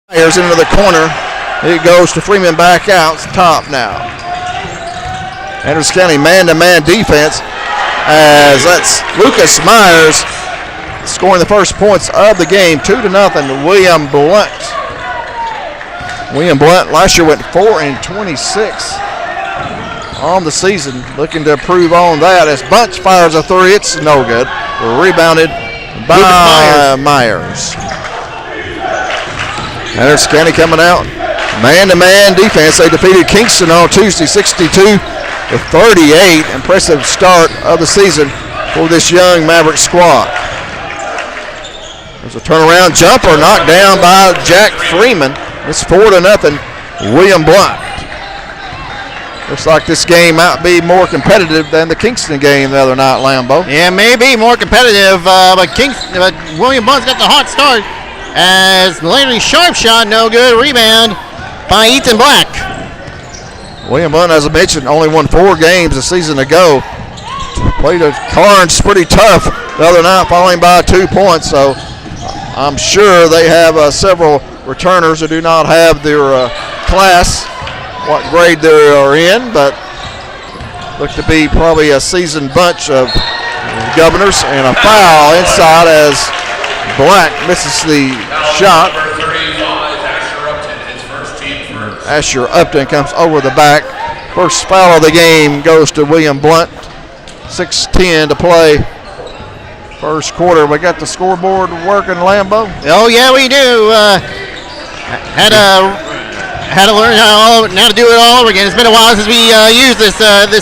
Myers into the corner. It goes to Freeman back out. Top now. Andrews County man-to-man defense as that's Lucas Myers scoring the first points of the game. 2-0. William Blount. William Blount last year went 4-26 on the season. Looking to improve on that as Bunch fires a three. It's no good. Rebounded by Myers. Andrews County coming out. Man-to-man defense. They defeated Kingston on Tuesday 62-38. Impressive start of the season for this young Mavericks squad. There's a turnaround jumper knocked down by Jack Freeman. It's 4-0. William Blount. Looks like this game might be more competitive than the Kingston game the other night, Lambeau. Yeah, maybe more competitive, but William Blount's got the hot start as Landry Sharp shot, no good. Rebound by Ethan Black. William Blount, as I mentioned, only won 4 games a season ago. Played the Carnes pretty tough the other night, falling by 2 points. So I'm sure they have several returners who do not have their class, what grade they are in, but look to be probably a seasoned bunch of Governors, and a foul inside as Black misses the shot. Asher Upton comes over the back. First foul of the game goes to William Blount. 6:10 to play. First quarter. We got the scoreboard working, Lambeau. Oh yeah, we do. Had to learn how to do it all over again. It's been a while since we used this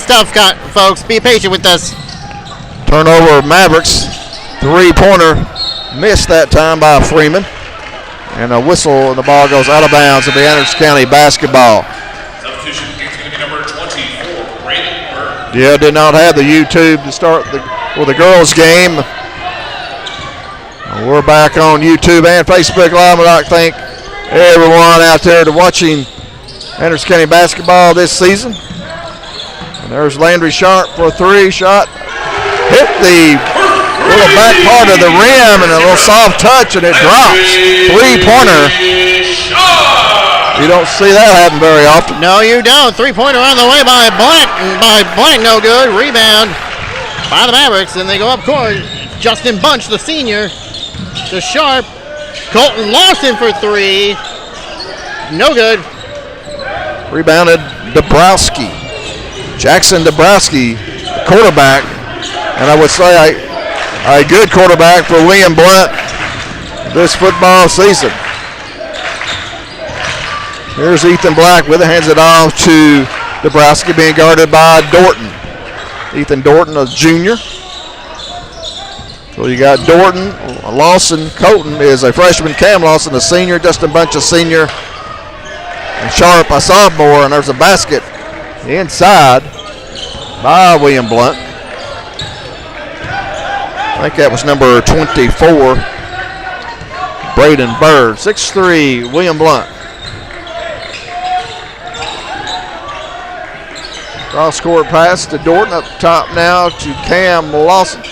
stuff, folks. Be patient with us. Turnover Mavericks. 3-pointer missed that time by Freeman. And a whistle, and the ball goes out of bounds. It'll be Andrews County basketball. Substitution is going to be number 24, Brandon Burr. Yeah, did not have the YouTube to start the girls' game. We're back on YouTube and Facebook Live. I'd like to thank everyone out there to watching Andrews County basketball this season. And there's Landry Sharp for a 3 shot. Hit the little back part of the rim and a little soft touch, and it drops. 3-pointer. You don't see that happen very often. No, you don't. 3-pointer on the way by Black. No good. Rebound by the Mavericks, and they go up court. Justin Bunch, the senior, to Sharp. Colton Lawson for 3. No good. Rebounded Dabrowski. Jackson Dabrowski, quarterback. And I would say a good quarterback for William Blount this football season. Here's Ethan Black with it, hands it off to Dabrowski, being guarded by Dorton. Ethan Dorton, a junior. So you got Dorton, Lawson, Colton is a freshman, Cam Lawson, a senior, Justin Bunch, a senior, and Sharp, a sophomore, and there's a basket inside by William Blount. I think that was number 24, Braden Bird. 6'3", William Blount. Cross-court pass to Dorton, up top now to Cam Lawson.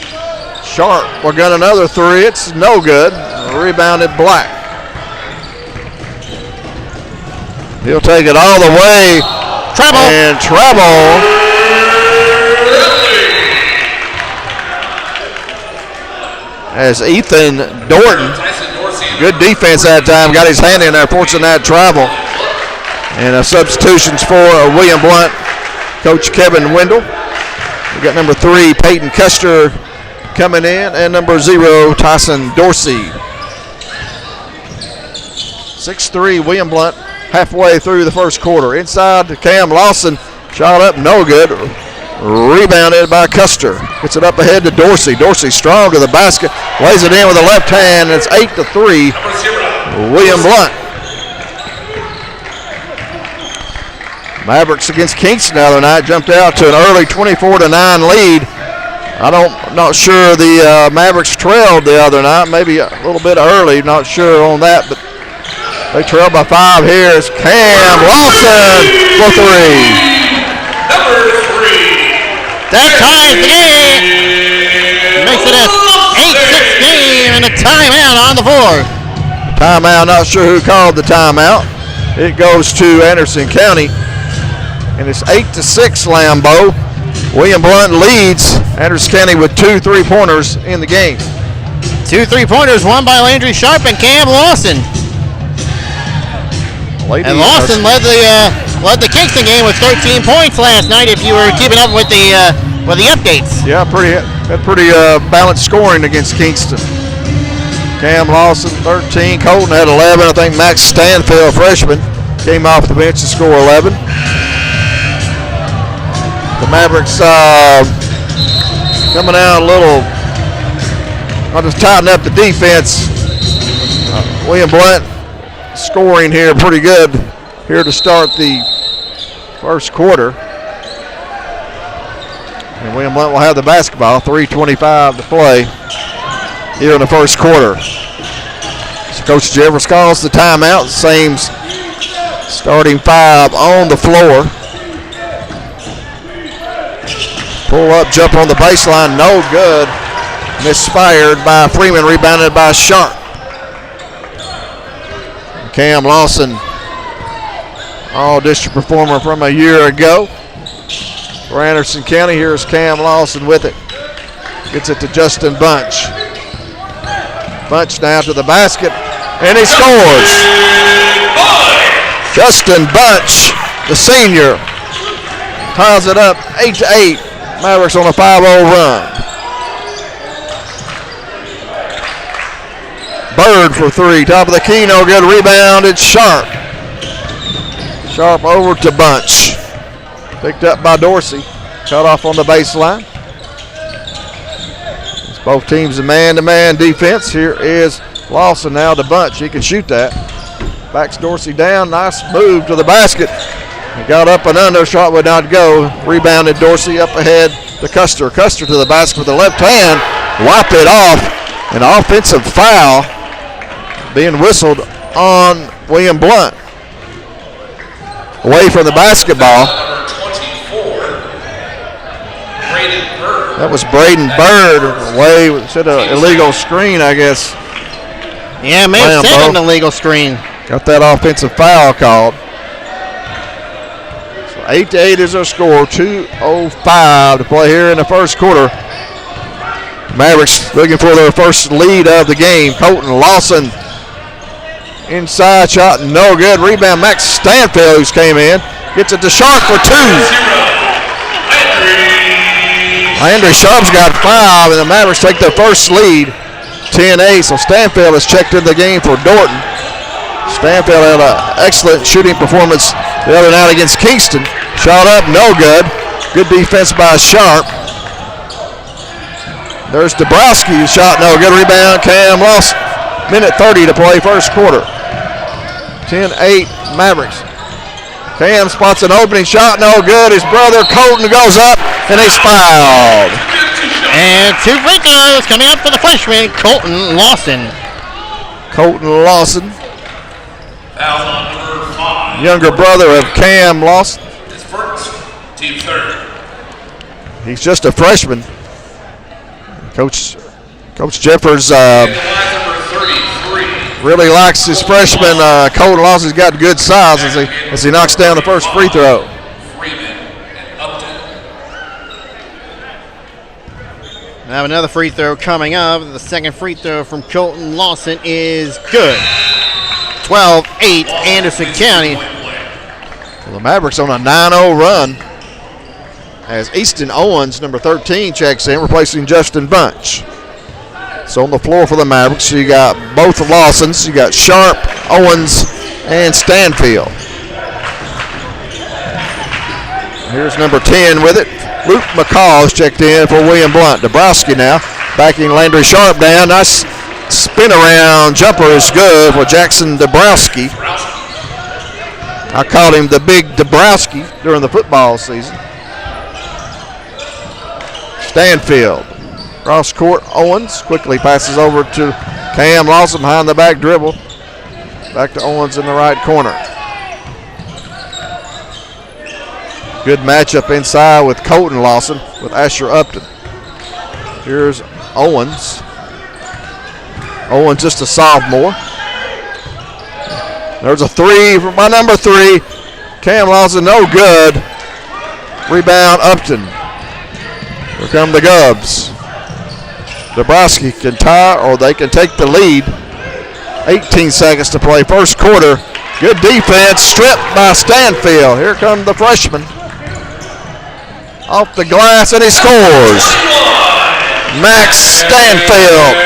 Sharp will get another 3. It's no good. Rebounded Black. He'll take it all the way. Treble. And treble. As Ethan Dorton, good defense that time, got his hand in there, forcing that travel. And substitutions for William Blount, Coach Kevin Wendell. We got number 3, Peyton Custer, coming in, and number 0, Tyson Dorsey. 6'3", William Blount, halfway through the first quarter. Inside to Cam Lawson, shot up, no good. Rebounded by Custer. Gets it up ahead to Dorsey. Dorsey strong to the basket. Lays it in with the left hand, and it's 8-3. William Blount. Mavericks against Kingston the other night jumped out to an early 24-9 lead. Not sure the Mavericks trailed the other night. Maybe a little bit early. Not sure on that, but they trailed by 5 here. It's Cam Lawson for 3. Number 3. That ties the game. Makes it a 8-6 game and a timeout on the floor. Timeout, not sure who called the timeout. It goes to Anderson County. And it's 8-6 Lambeau. William Blount leads Anderson County with 2 3-pointers in the game. 2 3-pointers, one by Landry Sharp and Cam Lawson. And Lawson led the Kingston game with 13 points last night. If you were keeping up with the updates. Yeah, pretty balanced scoring against Kingston. Cam Lawson 13, Colton had 11. I think Max Stanfield, freshman, came off the bench to score 11. The Mavericks coming out a little. I'll just tighten up the defense. William Blount scoring here pretty good here to start the first quarter. And William Blount will have the basketball. 3:25 to play here in the first quarter. So Coach Jeffers calls the timeout. Same starting 5 on the floor. Pull up, jump on the baseline, no good. Misfired by Freeman, rebounded by Sharp. Cam Lawson, all-district performer from a year ago. For Anderson County, here's Cam Lawson with it. Gets it to Justin Bunch. Bunch now to the basket, and he scores. Justin Bunch, the senior, ties it up 8-8. Mavericks on a 5-0 run. Bird for 3, top of the key, no good. Rebound, it's Sharp. Sharp over to Bunch. Picked up by Dorsey. Cut off on the baseline. It's both teams a man-to-man defense. Here is Lawson now to Bunch. He can shoot that. Backs Dorsey down. Nice move to the basket. He got up and under. Shot would not go. Rebounded Dorsey up ahead to Custer. Custer to the basket with the left hand. Wipe it off. An offensive foul being whistled on William Blount. Away from the basketball. That was Braden Bird. Away, said an illegal screen, I guess. Yeah, may have said an illegal screen. Got that offensive foul called. So 8-8 is our score. 2:05 to play here in the first quarter. Mavericks looking for their first lead of the game. Colton Lawson. Inside shot, no good. Rebound, Max Stanfield, who's came in. Gets it to Sharp for 2. Landry Sharp's got 5, and the Mavericks take their first lead, 10-8. So Stanfield has checked in the game for Dorton. Stanfield had an excellent shooting performance the other night against Kingston. Shot up, no good. Good defense by Sharp. There's Dabrowski, shot no good. Rebound, Cam Lawson. Minute 30 to play first quarter. 10-8 Mavericks. Cam spots an opening shot, no good. His brother Colton goes up, and he's fouled. And 2 free throws coming up for the freshman, Colton Lawson. Colton Lawson. Foul on number 5. Younger brother of Cam Lawson. His first, team third. He's just a freshman. Coach Jeffers really likes his freshman. Colton Lawson's got good size as he knocks down the first free throw. Freeman and Upton. We have another free throw coming up. The second free throw from Colton Lawson is good. 12-8 Anderson County. Well, the Mavericks on a 9-0 run as Easton Owens, number 13, checks in, replacing Justin Bunch. So on the floor for the Mavericks, you got both Lawsons. You got Sharp, Owens, and Stanfield. Here's number 10 with it. Luke McCall checked in for William Blount. Dabrowski now backing Landry Sharp down. Nice spin around jumper is good for Jackson Dabrowski. I called him the big Dabrowski during the football season. Stanfield. Cross court, Owens quickly passes over to Cam Lawson behind the back dribble. Back to Owens in the right corner. Good matchup inside with Colton Lawson with Asher Upton. Here's Owens. Owens just a sophomore. There's a three by number 3. Cam Lawson, no good. Rebound, Upton. Here come the Gubs. Dabrowski can tie or they can take the lead. 18 seconds to play, first quarter. Good defense, stripped by Stanfield. Here comes the freshman. Off the glass, and he scores. Max Stanfield.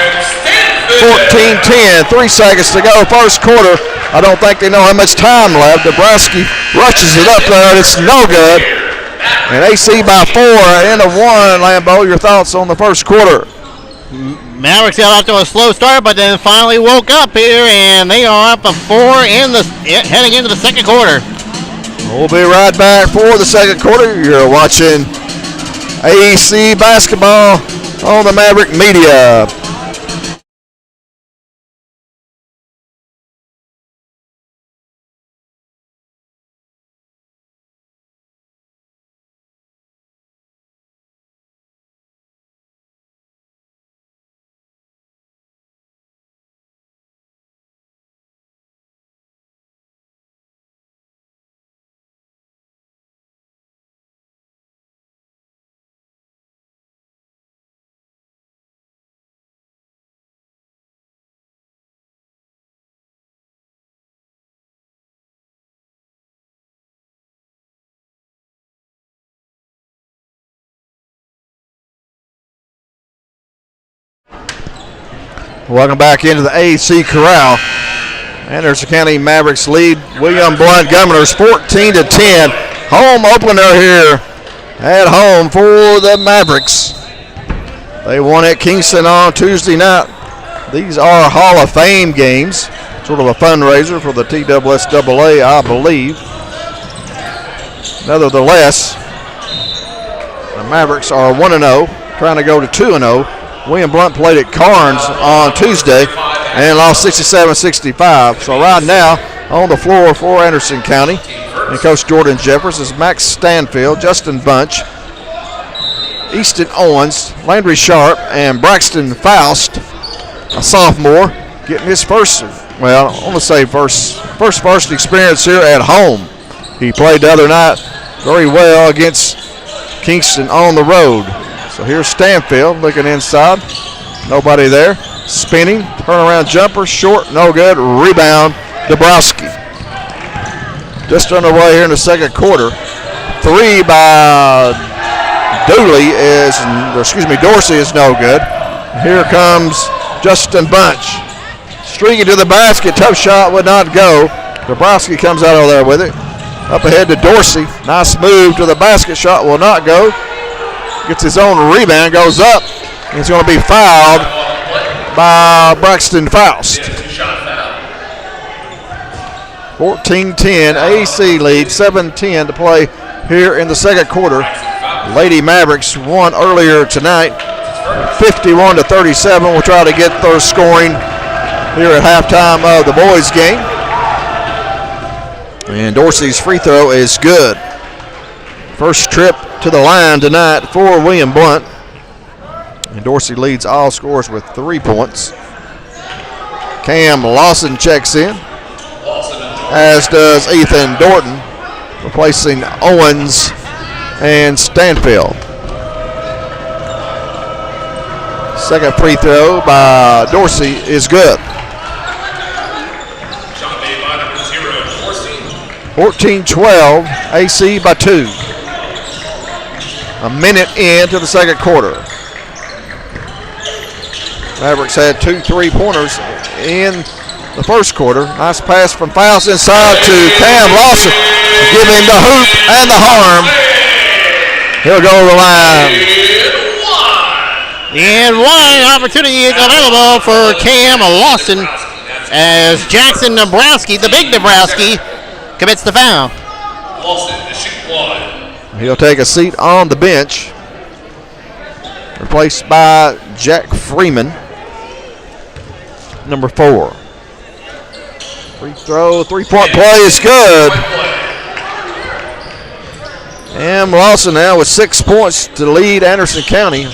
14-10, 3 seconds to go, first quarter. I don't think they know how much time left. Dabrowski rushes it up there, and it's no good. And AC by 4, end of 1. Lambeau, your thoughts on the first quarter? Mavericks got off to a slow start, but then finally woke up here, and they are up a 4 heading into the second quarter. We'll be right back for the second quarter. You're watching AEC basketball on the Maverick Media. Welcome back into the AEC Corral. Anderson County Mavericks lead William Blount Governors 14-10. Home opener here at home for the Mavericks. They won at Kingston on Tuesday night. These are Hall of Fame games, sort of a fundraiser for the TSSAA, I believe. Nevertheless, the Mavericks are 1-0, trying to go to 2-0. William Blount played at Carnes on Tuesday and lost 67-65. So right now on the floor for Anderson County and Coach Jordan Jeffers is Max Stanfield, Justin Bunch, Easton Owens, Landry Sharp, and Braxton Faust, a sophomore, getting his first experience here at home. He played the other night very well against Kingston on the road. So here's Stanfield looking inside. Nobody there. Spinning. Turnaround jumper. Short. No good. Rebound. Dabrowski. Just underway here in the second quarter. 3 by Dorsey is no good. Here comes Justin Bunch. Streaking to the basket. Tough shot would not go. Dabrowski comes out of there with it. Up ahead to Dorsey. Nice move to the basket. Shot will not go. Gets his own rebound, goes up, and he's going to be fouled by Braxton Faust. 14-10, AC lead, 7-10 to play here in the second quarter. Lady Mavericks won earlier tonight, 51-37. We'll try to get their scoring here at halftime of the boys' game. And Dorsey's free throw is good. First trip to the line tonight for William Blount. And Dorsey leads all scorers with 3 points. Cam Lawson checks in, as does Ethan Dorton, replacing Owens and Stanfield. Second free throw by Dorsey is good. 14-12, AC by 2. A minute into the second quarter. Mavericks had 2 3-pointers in the first quarter. Nice pass from Faust inside to Cam Lawson. Give him the hoop and the harm. He'll go to the line. And one opportunity is available for Cam Lawson as Jackson Dabrowski, the big Dabrowski, commits the foul. Lawson to shoot 1. He'll take a seat on the bench, replaced by Jack Freeman, number 4. Free throw, 3-point play is good. And Lawson now with 6 points to lead Anderson County.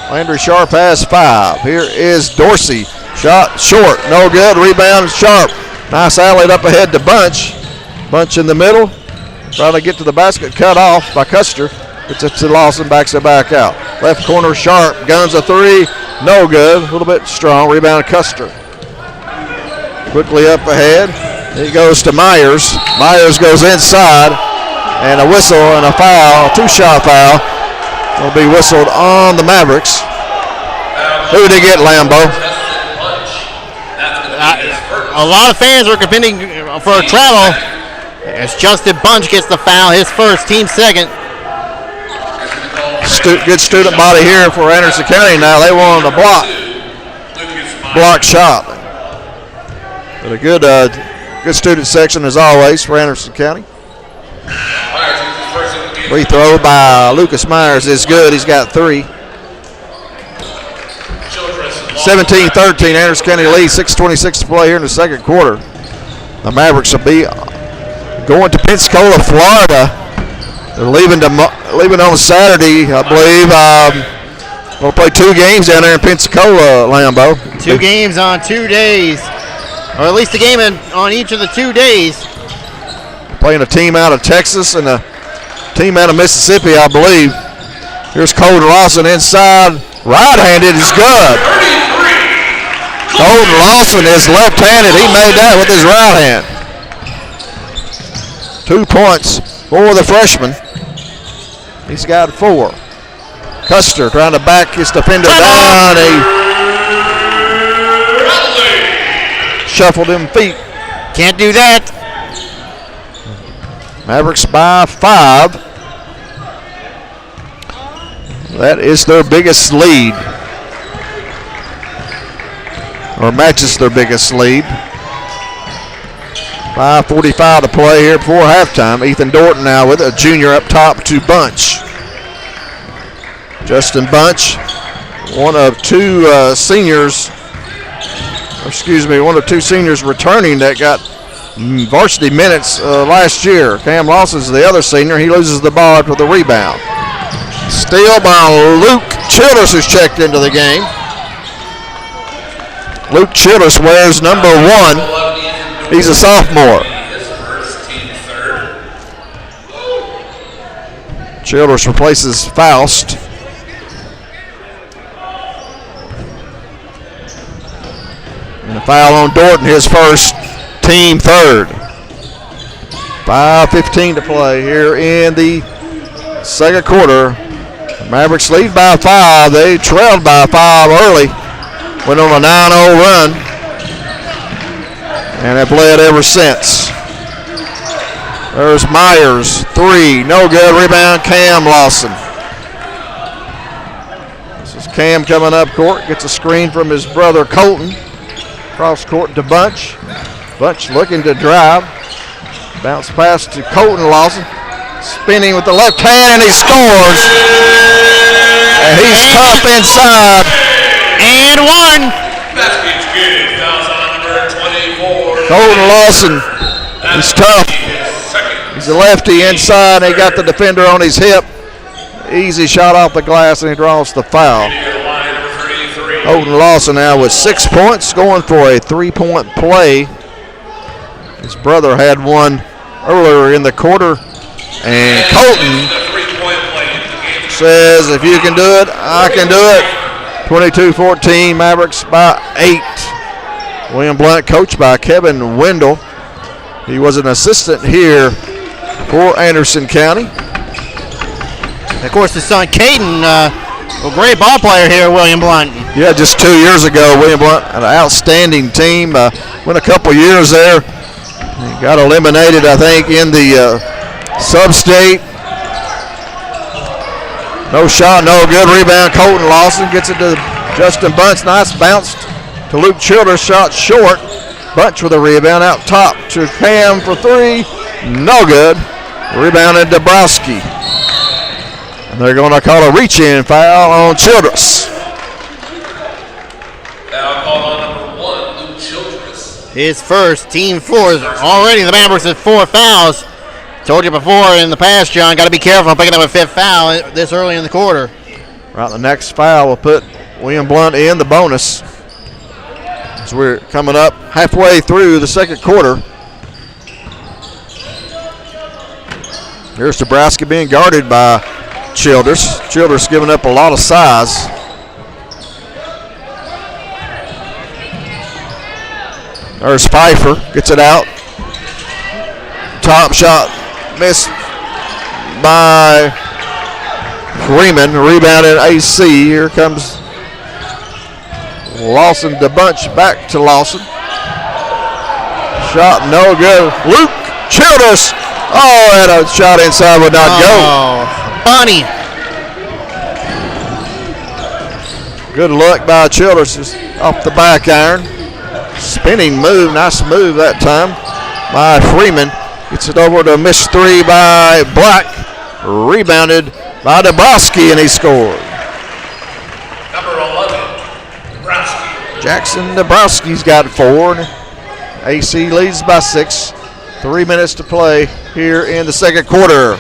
Landry Sharp has 5. Here is Dorsey. Shot short, no good. Rebound Sharp. Nice alley up ahead to Bunch. Bunch in the middle. Trying to get to the basket. Cut off by Custer. It's up to Lawson. Backs it back out. Left corner Sharp. Guns a three. No good. A little bit strong. Rebound Custer. Quickly up ahead. It goes to Myers. Myers goes inside. And a whistle and a foul. Two-shot foul. Will be whistled on the Mavericks. Who did he get, Lambo? A lot of fans are competing for a travel as Justin Bunch gets the foul, his first, team second. Good student body here for Anderson County now. They wanted a block shot. But a good student section as always for Anderson County. Free throw by Lucas Myers is good. He's got 3. 17-13, Anderson County leads, 6:26 to play here in the second quarter. The Mavericks will be going to Pensacola, Florida. They're leaving on Saturday, I believe. We'll play 2 games down there in Pensacola, Lambo. 2 games on 2 days, or at least a game on each of the 2 days. Playing a team out of Texas and a team out of Mississippi, I believe. Here's Colton Lawson inside. Right-handed is good. Colton Lawson is left-handed. He made that with his right hand. 2 points for the freshman. He's got 4. Custer trying to back his defender down. He shuffled him feet. Can't do that. Mavericks by 5. That is their biggest lead, or matches their biggest lead. 5:45 to play here before halftime. Ethan Dorton now with a junior up top to Bunch. Justin Bunch, one of 2 seniors returning that got varsity minutes last year. Cam Lawson's the other senior. He loses the ball after the rebound. Steal by Luke Childress, who's checked into the game. Luke Childress wears number 1. He's a sophomore. Childress replaces Faust. And a foul on Dorton, his first, team third. 5:15 to play here in the second quarter. Mavericks lead by 5. They trailed by 5 early. Went on a 9-0 run. And have led ever since. There's Myers, 3. No good. Rebound, Cam Lawson. This is Cam coming up court. Gets a screen from his brother Colton. Cross court to Bunch. Bunch looking to drive. Bounce pass to Colton Lawson. Spinning with the left hand, and he scores. And he's tough inside. And 1. Basket's good. Fouls on number 24. Colton Lawson, he's tough. He's a lefty inside. He got the defender on his hip. Easy shot off the glass, and he draws the foul. Colton Lawson now with 6 points, going for a 3-point play. His brother had one earlier in the quarter. And Colton says, if you can do it, I can do it. 22-14, Mavericks by 8. William Blount, coached by Kevin Wendell. He was an assistant here for Anderson County. And of course, his son, Caden, a great ball player here, William Blount. Yeah, just 2 years ago, William Blount had an outstanding team. Went a couple years there. He got eliminated, I think, in the sub-state. No shot, no good. Rebound, Colton Lawson gets it to Justin Bunch. Nice bounce to Luke Childress. Shot short. Bunch with a rebound out top to Cam for 3. No good. Rebounded Dabrowski. And they're going to call a reach-in foul on Childress. Foul called on number 1, Luke Childress. His first, team 4. Already the Mavericks have 4 fouls. Told you before in the past, John, got to be careful picking up a 5th foul this early in the quarter. Right, the next foul will put William Blount in the bonus. as we're coming up halfway through the second quarter. Here's Nebraska being guarded by Childers. Childers giving up a lot of size. There's Pfeiffer, gets it out. Top shot missed by Freeman. Rebounded AC. Here comes Lawson to bunch back to Lawson. Shot no good. Luke Childers. Oh, and a shot inside would not go. Bunny. Good luck by Childers, just off the back iron. Spinning move, nice move that time by Freeman. Gets it over to a missed three by Black. Rebounded by Dabrowski, and he scored. Number 11, Nebraska. Jackson Dabrowski's got 4. AC leads by 6. 3 minutes to play here in the second quarter.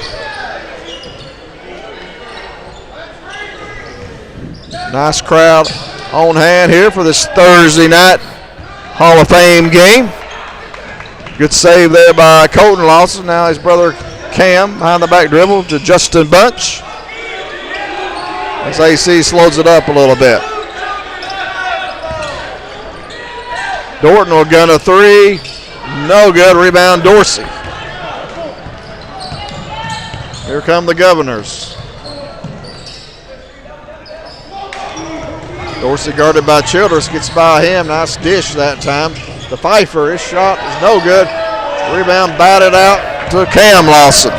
Nice crowd on hand here for this Thursday night Hall of Fame game. Good save there by Colton Lawson. Now his brother Cam behind the back dribble to Justin Bunch. As AC slows it up a little bit. Dorton will gun a 3. No good. Rebound Dorsey. Here come the Governors. Dorsey guarded by Childers, gets by him. Nice dish that time. The Pfeiffer, his shot is no good. Rebound batted out to Cam Lawson.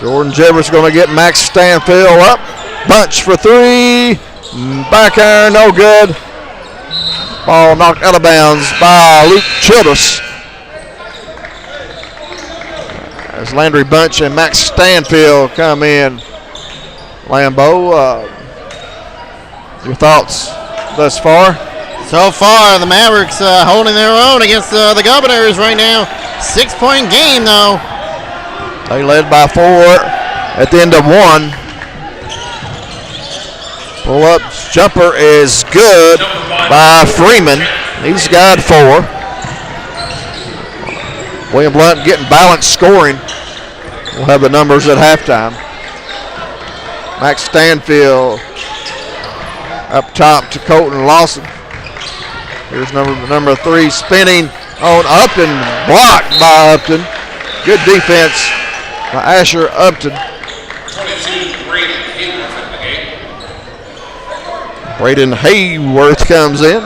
Jordan Jeffers going to get Max Stanfield up. Bunch for 3. Back iron, no good. Ball knocked out of bounds by Luke Childers. As Landry Bunch and Max Stanfield come in. Lambeau, your thoughts thus far? So far, the Mavericks holding their own against the Governors right now. 6-point game, though. They led by 4 at the end of 1. Pull-up jumper is good by Freeman. He's got 4. William Blount getting balanced scoring. We'll have the numbers at halftime. Max Stanfield up top to Colton Lawson. Here's number 3 spinning on Upton. Blocked by Upton. Good defense by Asher Upton. 22, Braden Hayworth in the game. Braden Hayworth comes in.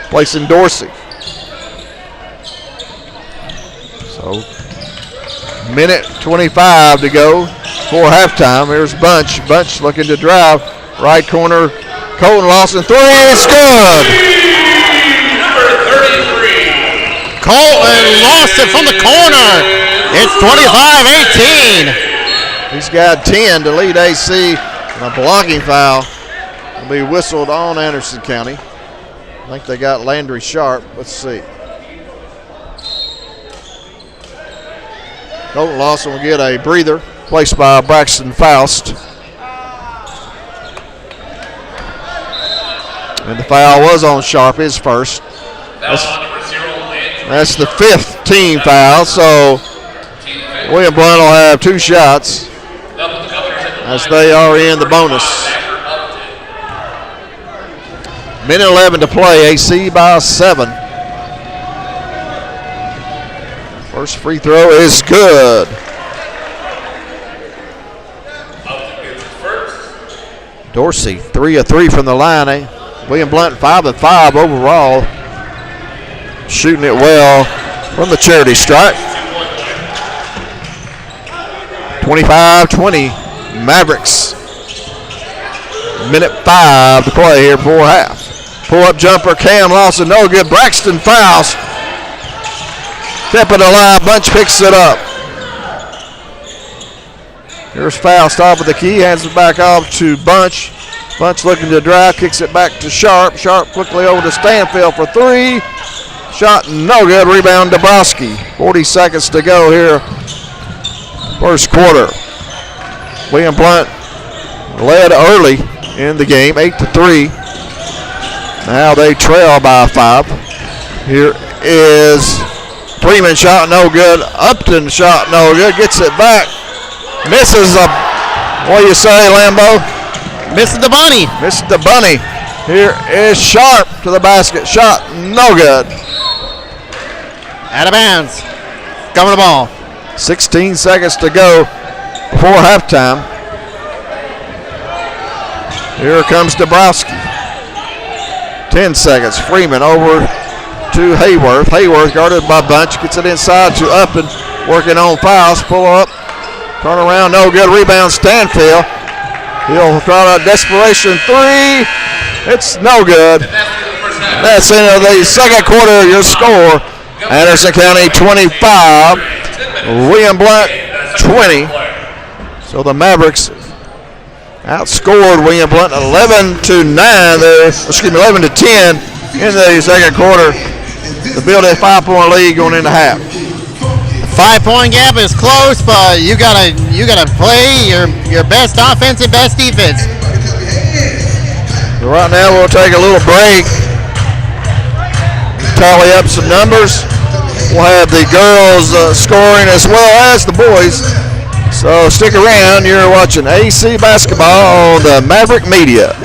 Placing Dorsey. So, minute 25 to go for halftime. Here's Bunch. Bunch looking to drive. Right corner. Colton Lawson. 3 is good. Number 33. Colton lost it from the corner. It's 25-18. He's got 10 to lead AC. And a blocking foul will be whistled on Anderson County. I think they got Landry Sharp. Let's see. Colton Lawson will get a breather, placed by Braxton Faust. And the foul was on Sharp, his first. That's the 5th team foul, so William Blount will have 2 shots as they are in the bonus. Minute 11 to play, AC by 7. First free throw is good. Dorsey, 3 of 3 from the line. William Blount, 5 of 5 overall. Shooting it well from the charity stripe. 25-20, Mavericks. Minute 5 to play here before half. Pull-up jumper, Cam Lawson, no good. Braxton Faust. Kept it alive. Bunch picks it up. Here's Faust off of the key. Hands it back off to Bunch. Bunch looking to drive. Kicks it back to Sharp. Sharp quickly over to Stanfield for 3. Shot no good. Rebound Dabrowski. 40 seconds to go here. First quarter. William Blount led early. in the game, 8-3. Now they trail by 5. Here is Freeman, shot no good. Upton shot no good. Gets it back. Misses a, what do you say, Lambo? Misses the bunny. Misses the bunny. Here is Sharp to the basket. Shot no good. Out of bounds. Cover the ball. 16 seconds to go before halftime. Here comes Dabrowski. 10 seconds. Freeman over to Hayworth. Hayworth guarded by Bunch. Gets it inside to Upton. Working on fouls. Pull up. Turn around. No good. Rebound Stanfield. He'll try a desperation three. It's no good. That's into the second quarter. Your score. Anderson County 25. William Blount 20. So the Mavericks outscored William Blount 11-9 there. Excuse me, 11-10 in the second quarter to build a 5-point lead going into half. 5-point gap is close, but you gotta play your best offense and best defense. So right now we'll take a little break, tally up some numbers. We'll have the girls scoring as well as the boys. So stick around. You're watching AC Basketball on the Maverick Media.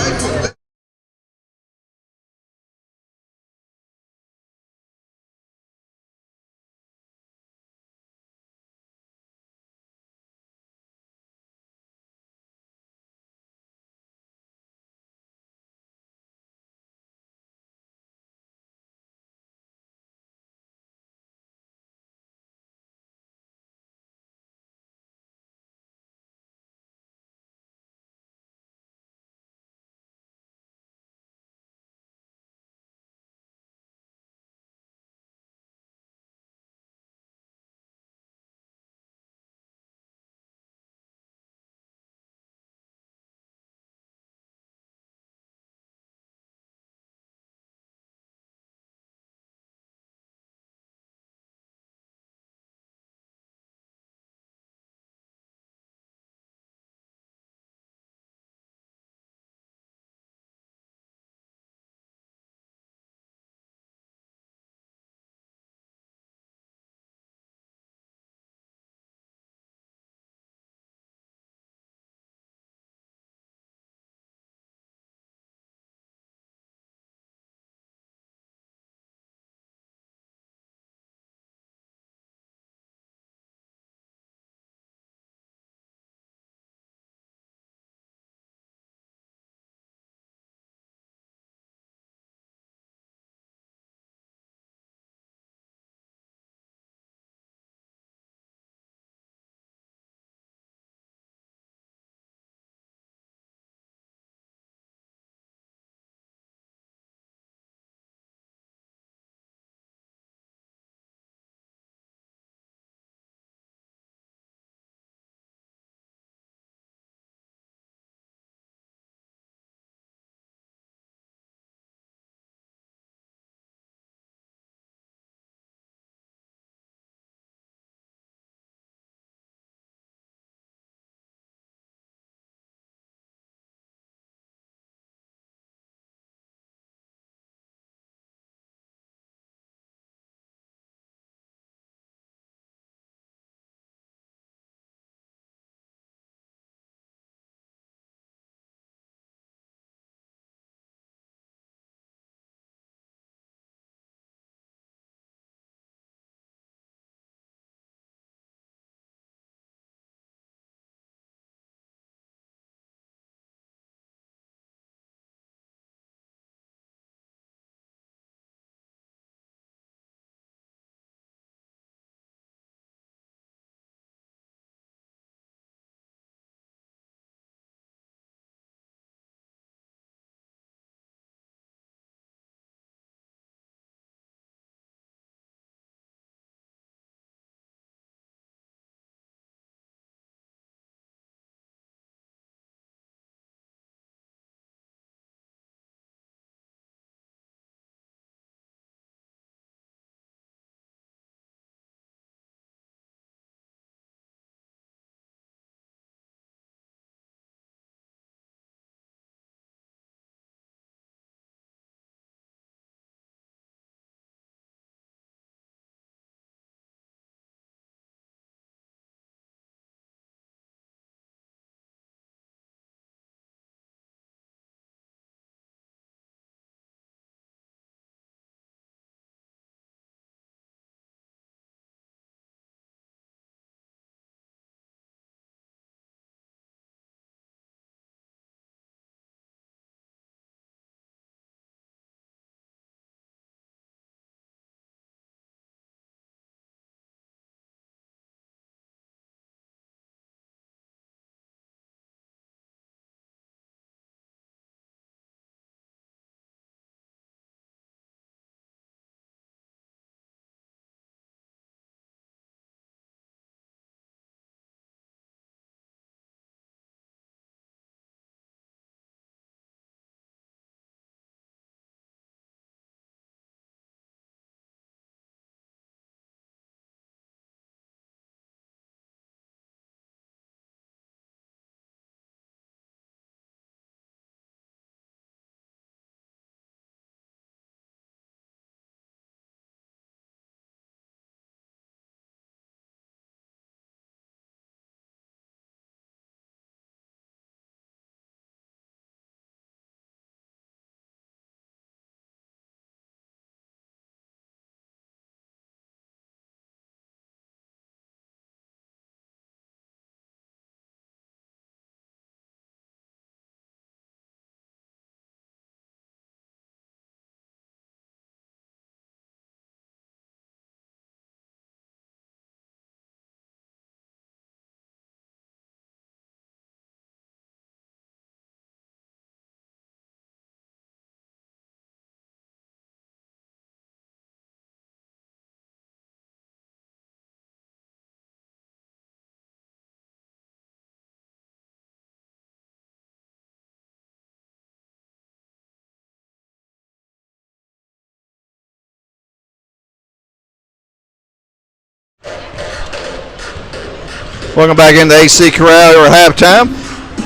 Welcome back into AC Corral here at halftime.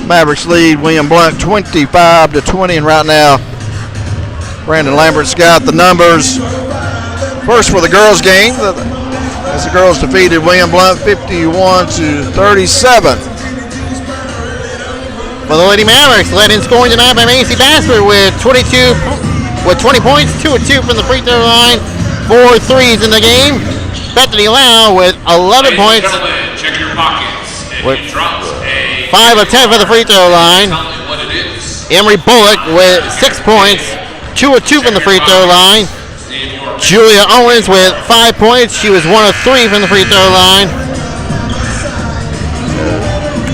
Mavericks lead William Blount 25-20, and right now Brandon Lambert's got the numbers. First for the girls' game, as the girls defeated William Blount 51-37. For the Lady Mavericks, led in scoring tonight by Macy Basford with 20 points, 2 of 2 from the free throw line, 4 threes in the game. Bethany Lau with 11 points. Check your pockets. Wait. 5 of 10 for the free throw line. Emery Bullock with 6 points, 2 of 2 from the free throw line. Julia Owens with 5 points. She was 1 of 3 from the free throw line.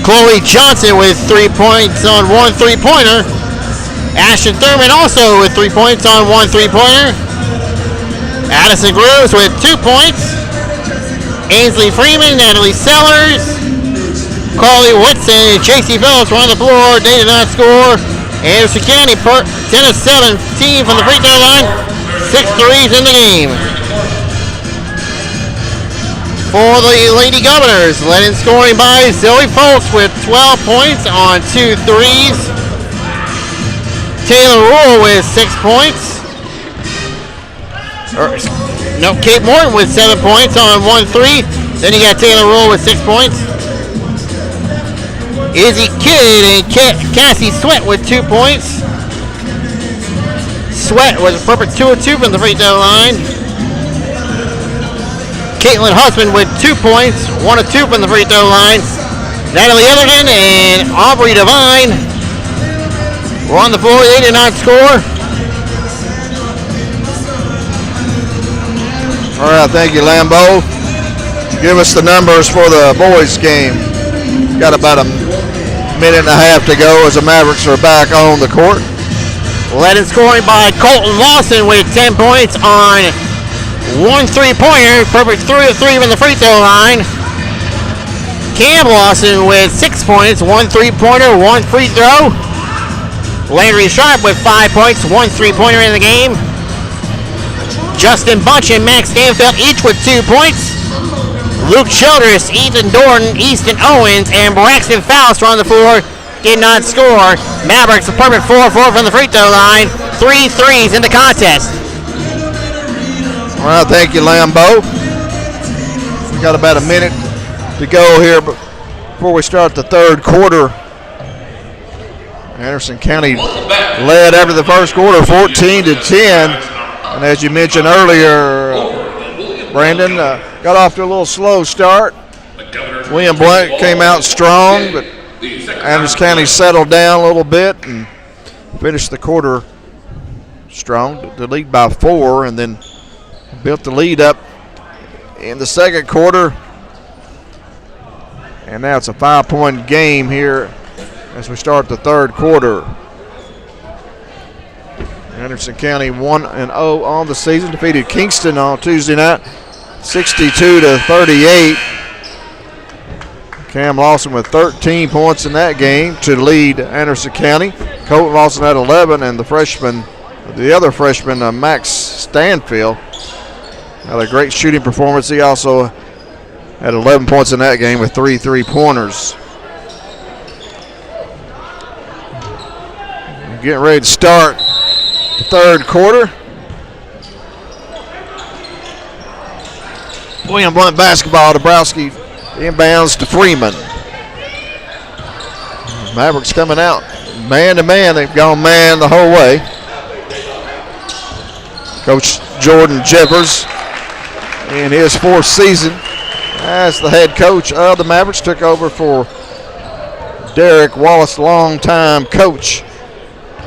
Chloe Johnson with 3 points on 1 3-pointer. Ashton Thurman also with 3 points on 1 3-pointer. Addison Groves with 2 points. Ainsley Freeman, Natalie Sellers, Carly Whitson, and J.C. Phillips were on the floor. They did not score. Anderson County 10 of 17 from the free throw line. 6 threes in the game. For the Lady Governors, led in scoring by Zoe Folks with 12 points on 2 threes. Taylor Rule with 6 points. Kate Morton with 7 points on 1 3. Then you got Taylor Rule with 6 points. Izzy Kidd and Cassie Sweat with 2 points. Sweat was a perfect 2 of 2 from the free throw line. Caitlin Husband with 2 points, 1 of 2 from the free throw line. Natalie Everton and Aubrey Devine were on the floor. They did not score. All right, thank you, Lambeau. Give us the numbers for the boys' game. Got about a minute and a half to go as the Mavericks are back on the court. Led in scoring by Colton Lawson with 10 points on 1 3-pointer. Perfect 3 of 3 from the free throw line. Cam Lawson with 6 points, 1 3-pointer, 1 free throw. Landry Sharp with 5 points, 1 3-pointer in the game. Justin Bunch and Max Stanfield each with 2 points. Luke Childress, Ethan Dorton, Easton Owens, and Braxton Faust were on the floor. Did not score. Mavericks a perfect 4 4 from the free throw line. 3 threes in the contest. All right, thank you, Lambeau. We got about a minute to go here before we start the third quarter. Anderson County led after the first quarter 14-10. And as you mentioned earlier, Brandon got off to a little slow start. William Blount came out strong, but Anderson County settled down a little bit and finished the quarter strong to lead by 4, and then built the lead up in the second quarter. And now it's a 5-point game here as we start the third quarter. Anderson County 1-0 on the season. Defeated Kingston on Tuesday night, 62-38. Cam Lawson with 13 points in that game to lead Anderson County. Colton Lawson had 11, and the other freshman, Max Stanfield, had a great shooting performance. He also had 11 points in that game with 3 3-pointers. Getting ready to start the third quarter. William Blount basketball. Dabrowski inbounds to Freeman. Mavericks coming out man to man. They've gone man the whole way. Coach Jordan Jeffers, in his 4th season as the head coach of the Mavericks, took over for Derek Wallace, longtime coach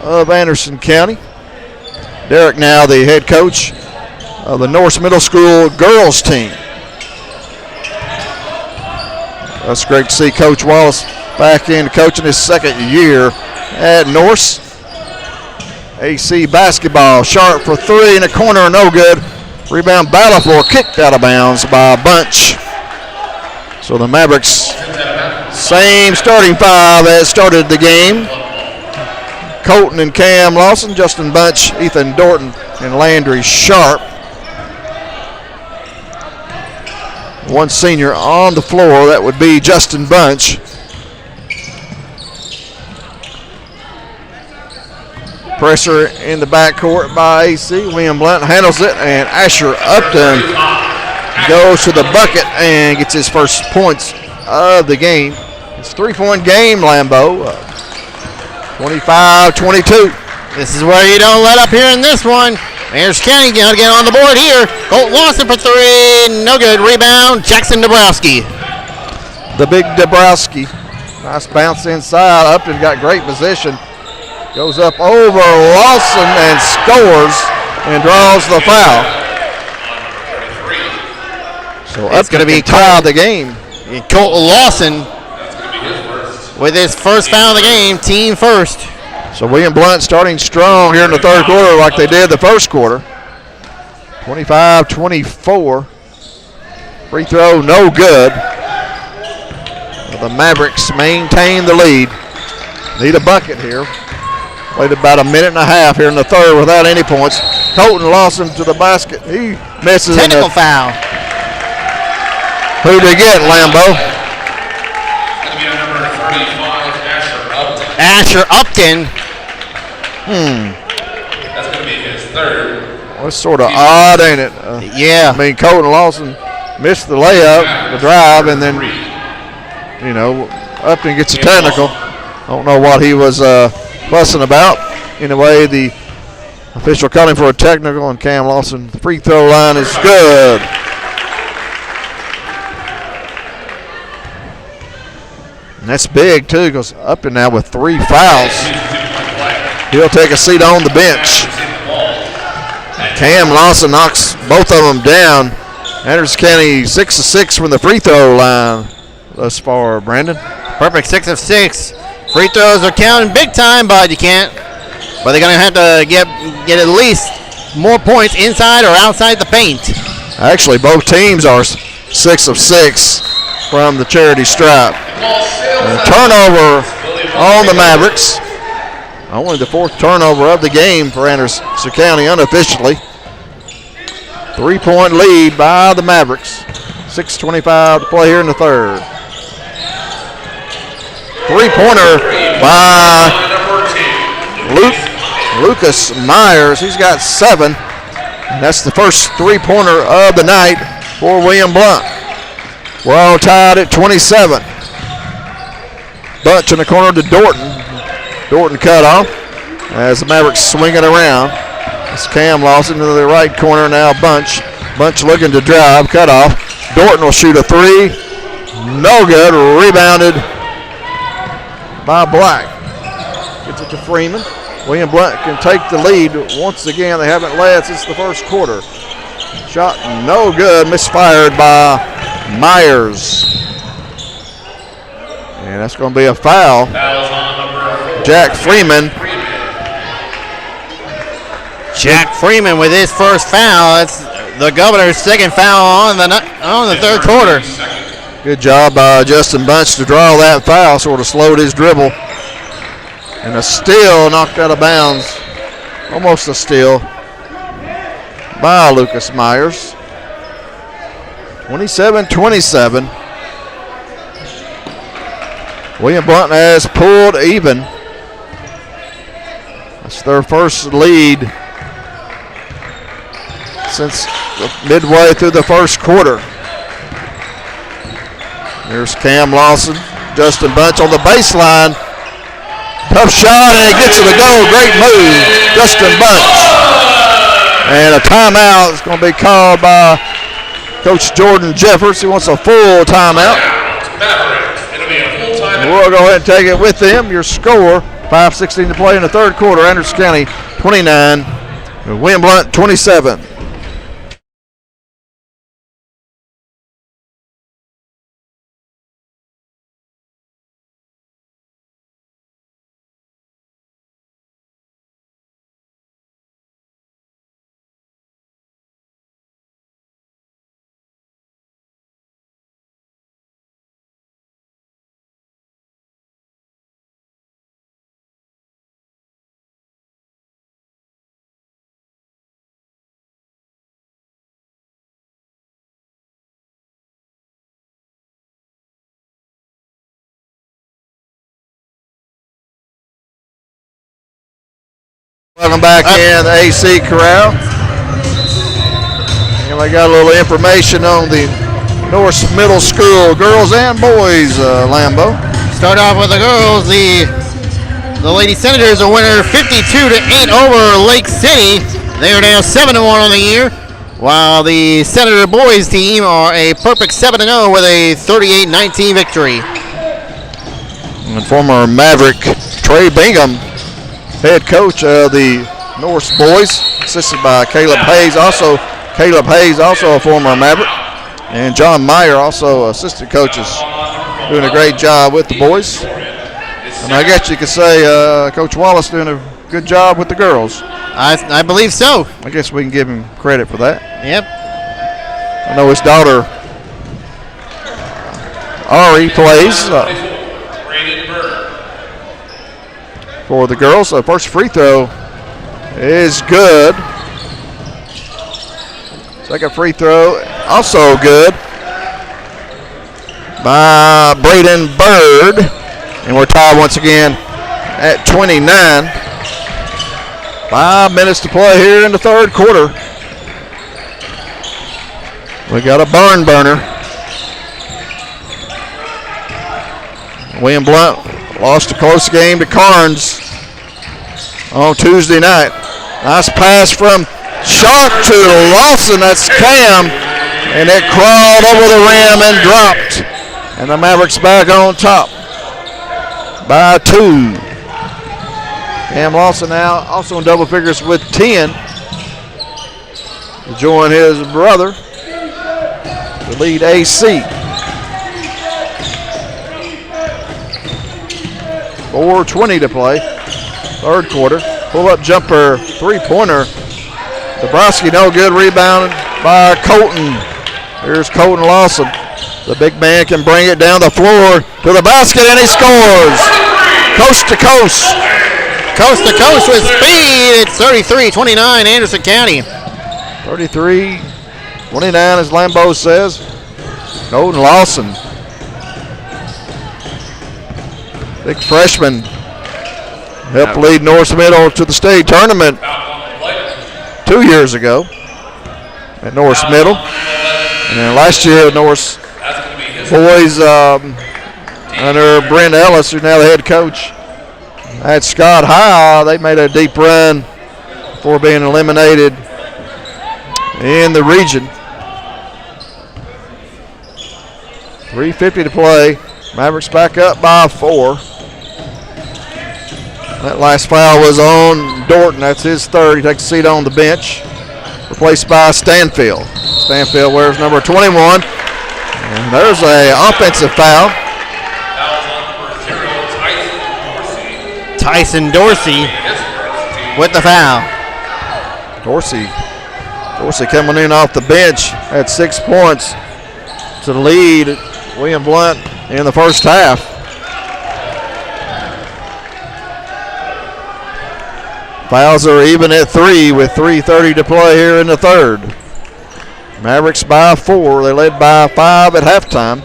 of Anderson County. Derek now the head coach of the Norse Middle School girls team. That's great to see Coach Wallace back in coaching his 2nd year at Norse. AC basketball. Sharp for 3 in the corner, no good. Rebound Balfour kicked out of bounds by Bunch. So the Mavericks, same starting 5 as started the game. Colton and Cam Lawson, Justin Bunch, Ethan Dorton, and Landry Sharp. one senior on the floor. That would be Justin Bunch. Pressure in the backcourt by AC. William Blount handles it, and Asher Upton goes to the bucket and gets his first points of the game. It's a 3-point game, Lambeau. 25-22. This is where you don't let up here in this one. Anderson County got to get on the board here. Colton Lawson for three. No good. Rebound, Jackson Dabrowski. The big Dabrowski. Nice bounce inside. Upton got great position. Goes up over Lawson and scores and draws the foul. So It's going to be tie the game. Colton Lawson with his first foul of the game, team first. So William Blount starting strong here in the third quarter like they did the first quarter. 25-24. Free throw, no good. The Mavericks maintain the lead. Need a bucket here. Played about a minute and a half here in the third without any points. Colton Lawson to the basket. He misses. Technical foul. Who did he get, Lambeau? Going to be on number 35, Asher Upton. Asher Upton. That's going to be his third. Well, it's sort of odd, ain't it? Yeah. I mean, Colton Lawson missed the layup, the drive, and then, you know, Upton gets a technical. I don't know what he was fussing about. Anyway, the official calling for a technical, and Cam Lawson, the free throw line is good. And that's big, too, because Upton now with 3 fouls. He'll take a seat on the bench. Cam Lawson knocks both of them down. Anderson County 6 of 6 from the free throw line thus far, Brandon. Perfect 6 of 6. Free throws are counting big time, but you can't. But they're going to have to get at least more points inside or outside the paint. Actually, both teams are 6 of 6 from the charity stripe. And a turnover on the Mavericks. Only the 4th turnover of the game for Anderson County unofficially. 3-point lead by the Mavericks. 6:25 to play here in the third. 3-pointer by Lucas Myers. He's got 7. And that's the first 3-pointer of the night for William Blount. We're all tied at 27. Bunch in the corner to Dorton. Dorton cut off as the Mavericks swing it around. It's Cam Lawson to the right corner now. Bunch looking to drive. Cut off. Dorton will shoot a 3. No good. Rebounded by Black. Gets it to Freeman. William Blount can take the lead once again. They haven't led since the first quarter. Shot no good. Misfired by Myers. And that's going to be a foul. Jack Freeman. Jack Freeman with his first foul. That's the Governor's second foul on the third quarter. Good job by Justin Bunch to draw that foul. Sort of slowed his dribble. And a steal knocked out of bounds. Almost a steal by Lucas Myers. 27-27. William Blount has pulled even. That's their first lead since midway through the first quarter. Here's Cam Lawson. Justin Bunch on the baseline. Tough shot, and he gets it to go. Great move, Justin Bunch. And a timeout is going to be called by Coach Jordan Jeffers. He wants a full timeout. We'll go ahead and take it with them. Your score, 5:16 to play in the third quarter. Anderson County 29, William Blount 27. Welcome back in the AC Corral. And we got a little information on the North Middle School girls and boys, Lambo. Start off with the girls. The Lady Senators are winner 52-8 over Lake City. They are now 7-1 on the year, while the Senator boys team are a perfect 7-0 with a 38-19 victory. And former Maverick Trey Bingham, head coach of the North boys, assisted by Caleb Hayes, also a former Maverick, and John Meyer, also assistant coaches, doing a great job with the boys. And I guess you could say Coach Wallace doing a good job with the girls. I believe so. I guess we can give him credit for that. Yep. I know his daughter Ari plays for the girls. So first free throw is good. Second free throw also good by Braden Bird. And we're tied once again at 29. 5 minutes to play here in the third quarter. We got a barn burner. William Blount lost a close game to Carnes on Tuesday night. Nice pass from Sharp to Lawson. That's Cam. And it crawled over the rim and dropped. And the Mavericks back on top by 2. Cam Lawson now also in double figures with 10 to join his brother to lead AC. 4:20 to play, third quarter. Pull-up jumper, three-pointer. Dabrowski, no good, rebounded by Colton. Here's Colton Lawson. The big man can bring it down the floor to the basket, and he scores. Coast to coast. Coast to coast with speed. It's 33-29, Anderson County. 33-29, as Lambeau says. Colton Lawson. Big freshman. Helped lead North Middle to the state tournament 2 years ago at North Middle. And then last year, North boys under Brent Ellis, who's now the head coach at Scott High, they made a deep run before being eliminated in the region. 3:50 to play. Mavericks back up by 4. That last foul was on Dorton. That's his third. He takes a seat on the bench, replaced by Stanfield. Stanfield wears number 21. And there's an offensive foul. Tyson Dorsey with the foul. Dorsey coming in off the bench at 6 points to lead William Blount in the first half. Fouls are even at 3 with 3:30 to play here in the third. Mavericks by 4. They led by 5 at halftime.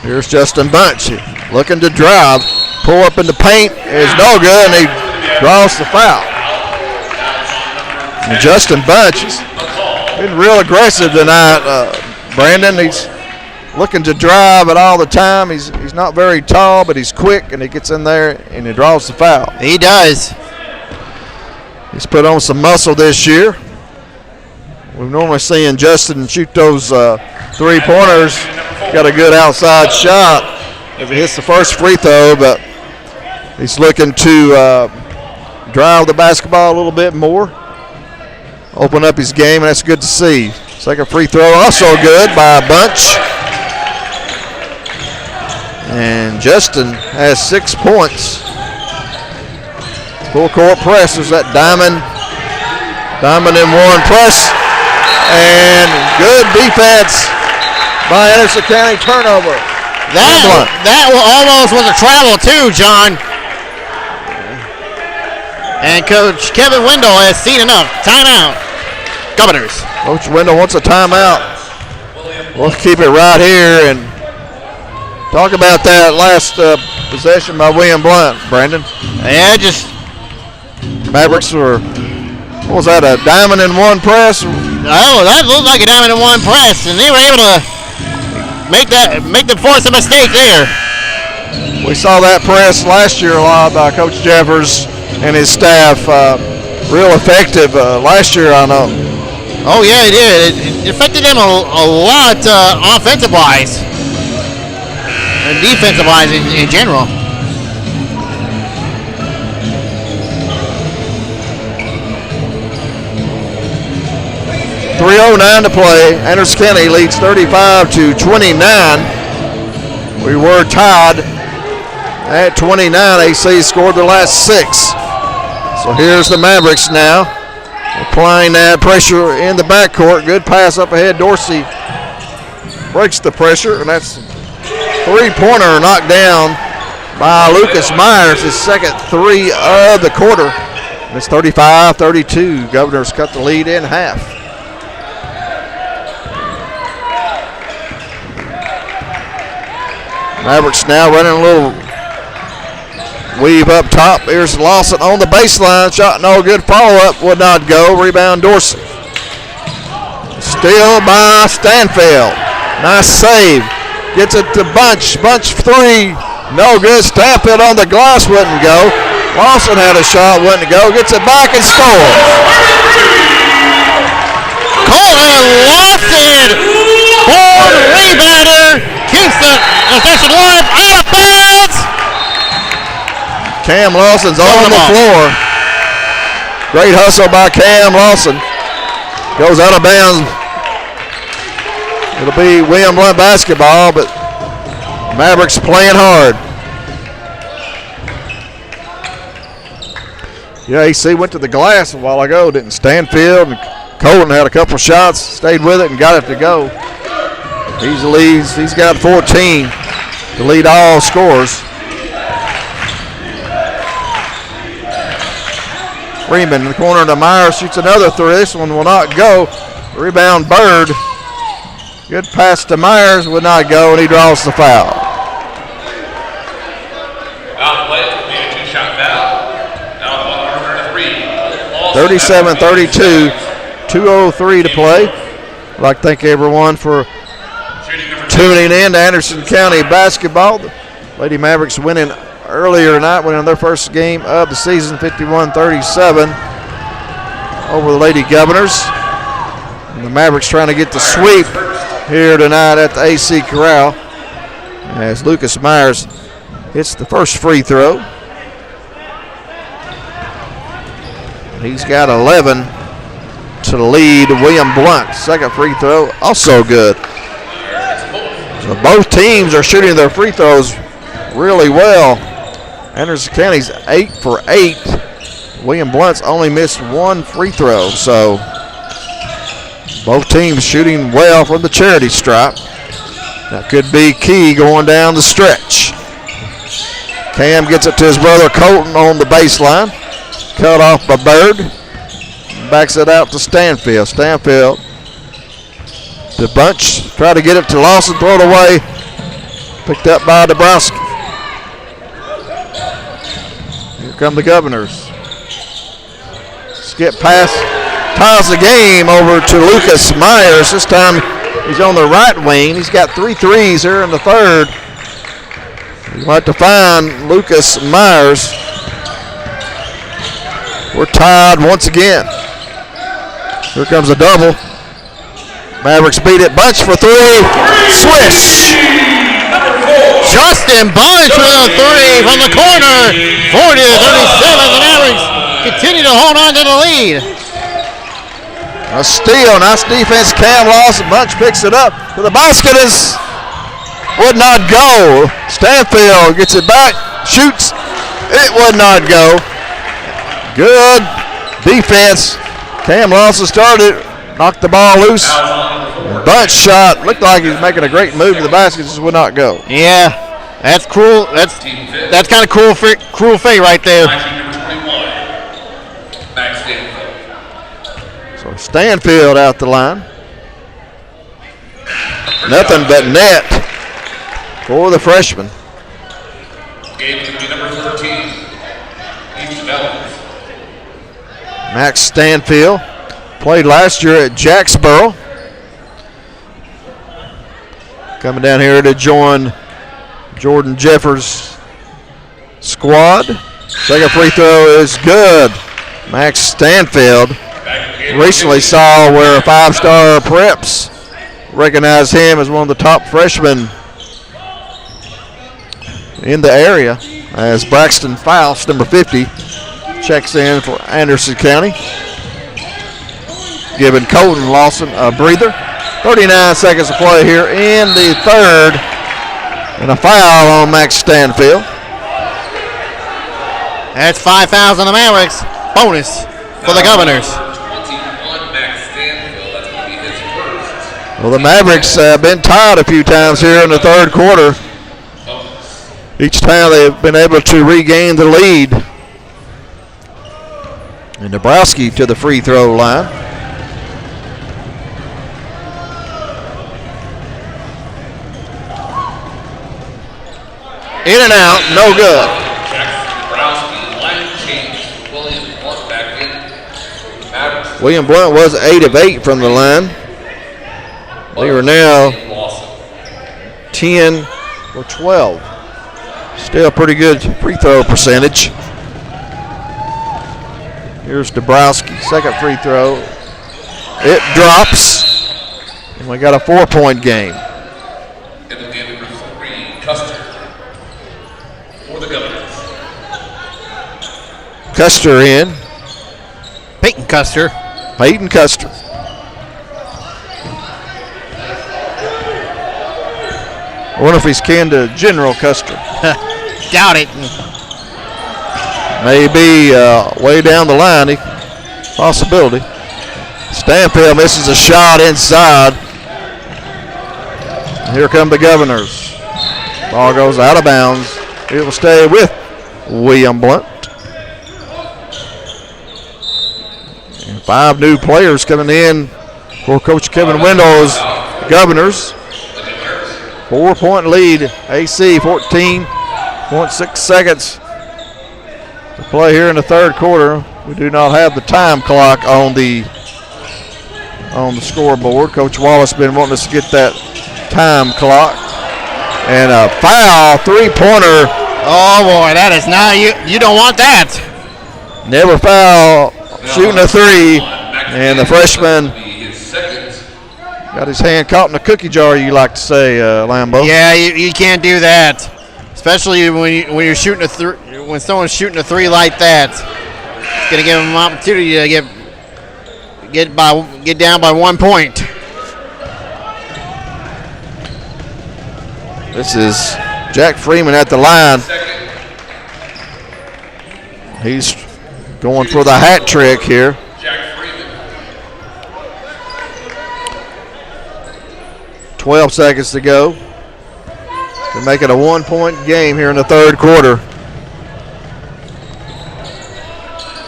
Here's Justin Bunch looking to drive. Pull up in the paint is no good, and he draws the foul. And Justin Bunch has been real aggressive tonight. Brandon, he's looking to drive it all the time. He's not very tall, but he's quick, and he gets in there and he draws the foul. He does. He's put on some muscle this year. We've normally seen Justin shoot those three-pointers. Got a good outside shot if he hits the first free throw, but he's looking to drive the basketball a little bit more, open up his game, and that's good to see. Second free throw also good by Bunch. And Justin has 6 points. Full court press. There's that diamond in one press. And good defense by Anderson County. Turnover. That almost was a travel too, John. And Coach Kevin Wendell has seen enough. Timeout. Governors. Coach Wendell wants a timeout. We'll keep it right here and Talk about that last possession by William Blount, Brandon. Yeah, just Mavericks were, what was that, a diamond in one press? oh, that looked like a diamond in one press, and they were able to make them force a mistake there. We saw that press last year a lot by Coach Jeffers and his staff. Real effective last year, I know. Oh yeah, it did. It affected them a lot offensive wise and defensive wise in general. .309 to play. Anderson County leads 35-29. We were tied at 29. AC scored the last 6. So here's the Mavericks now. Applying that pressure in the backcourt. Good pass up ahead. Dorsey breaks the pressure, and that's a three-pointer knocked down by Lucas Myers, his second 3 of the quarter. And it's 35-32. Governors cut the lead in half. Mavericks now running a little weave up top. Here's Lawson on the baseline. Shot no good. Follow-up would not go. Rebound Dorsey. Steal by Stanfield. Nice save. Gets it to Bunch. Bunch 3. No good. Stanfield on the glass wouldn't go. Lawson had a shot. Wouldn't go. Gets it back and scores. Colton Lawson for the rebounder. Keeps the possession alive. Out of bounds. Cam Lawson's on the floor. Great hustle by Cam Lawson. Goes out of bounds. It'll be William Blount basketball, but Mavericks playing hard. Yeah, AC went to the glass a while ago, didn't Stanfield, and Colton had a couple shots, stayed with it and got it to go. He's got 14 to lead all scores. Freeman in the corner to Myers, shoots another 3. This one will not go. Rebound Bird. Good pass to Myers, would not go, and he draws the foul. Foul play, be a 2-shot foul. Foul ball number 3. 37-32, 2:03 to play. I'd like to thank everyone for tuning in to Anderson County basketball. The Lady Mavericks winning earlier tonight, winning their first game of the season, 51-37 over the Lady Governors. And the Mavericks trying to get the sweep here tonight at the AC Corral as Lucas Myers hits the first free throw. He's got 11 to lead William Blount. Second free throw, also good. So both teams are shooting their free throws really well. Anderson County's 8 for 8. William Blount's only missed 1 free throw. So both teams shooting well from the charity stripe. That could be key going down the stretch. Cam gets it to his brother Colton on the baseline. Cut off by Bird. Backs it out to Stanfield. Stanfield to Bunch. Try to get it to Lawson. Throw it away. Picked up by Dabrowski. Here come the Governors. Skip pass. Ties the game over to Lucas Myers. This time he's on the right wing. He's got 3 threes here in the third. We'll have to find Lucas Myers. We're tied once again. Here comes a double. Mavericks beat it. Bunch for 3. Swish. Justin Bunch with a 3 from the corner. 40-37. The Mavericks continue to hold on to the lead. A steal. Nice defense. Cam Lawson. Bunch picks it up. To the basket is would not go. Stanfield gets it back. Shoots. It would not go. Good defense. Cam Lawson started. Knocked the ball loose. Bunch shot. Looked like he was making a great move to the basket. Just would not go. Yeah. That's cruel. That's kind of cruel fate right there. So Stanfield out the line. Nothing but net. for the freshman. Game to be number 13. East Development. Max Stanfield played last year at Jacksboro. Coming down here to join Jordan Jeffers' squad. Second free throw is good. Max Stanfield recently saw where 5-star Preps recognized him as one of the top freshmen in the area as Braxton Faust, number 50, checks in for Anderson County, giving Colton Lawson a breather. 39 seconds to play here in the third, and a foul on Max Stanfield. That's 5 fouls on the Mavericks. Bonus for the Governors. 21, Max Stanfield. That's going to be his first. Well, the Mavericks have been tied a few times here in the third quarter. Each time they've been able to regain the lead. And Dabrowski to the free throw line. In and out, no good. William Blount was 8 of 8 from the line. They are now 10 for 12. Still pretty good free throw percentage. Here's Dabrowski, second free throw. It drops, and we got a 4-point game. In the game number 3, Custer for the Governors. Custer in. Peyton Custer. Peyton Custer. I wonder if he's kin to General Custer. Doubt it. Maybe way down the line, possibility. Stanfield misses a shot inside. Here come the Governors. Ball goes out of bounds. It will stay with William Blount. And 5 new players coming in for Coach Kevin Wendell's Governors. 4-point lead, AC, 14.6 seconds to play here in the third quarter. We do not have the time clock on the scoreboard. Coach Wallace been wanting us to get that time clock. And a foul, 3-pointer. Oh boy, that is not, you don't want that. Never foul, shooting a 3. And the freshman got his hand caught in the cookie jar, you like to say, Lambo. Yeah, you can't do that, especially when you're shooting when someone's shooting a 3 like that. It's gonna give them an opportunity to get down by 1 point. This is Jack Freeman at the line. He's going for the hat trick here. 12 seconds to go to make it a 1-point game here in the third quarter.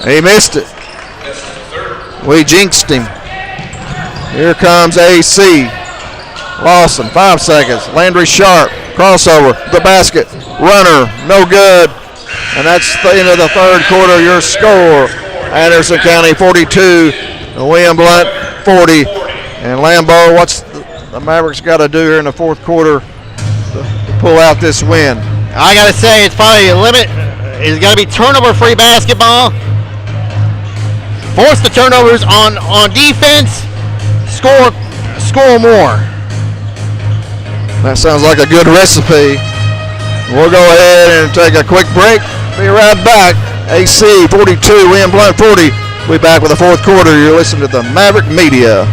He missed it. We jinxed him. Here comes AC. Lawson, 5 seconds. Landry Sharp, crossover, the basket, runner, no good. And that's the end of the third quarter. Your score, Anderson County 42, William Blount 40. And Lambeau, what's the Mavericks got to do here in the fourth quarter to pull out this win? I got to say, it's probably a limit. It's got to be turnover-free basketball. Force the turnovers on defense. Score more. That sounds like a good recipe. We'll go ahead and take a quick break. Be right back. AC 42, William Blount 40. We'll be back with the fourth quarter. You're listening to the Maverick Media.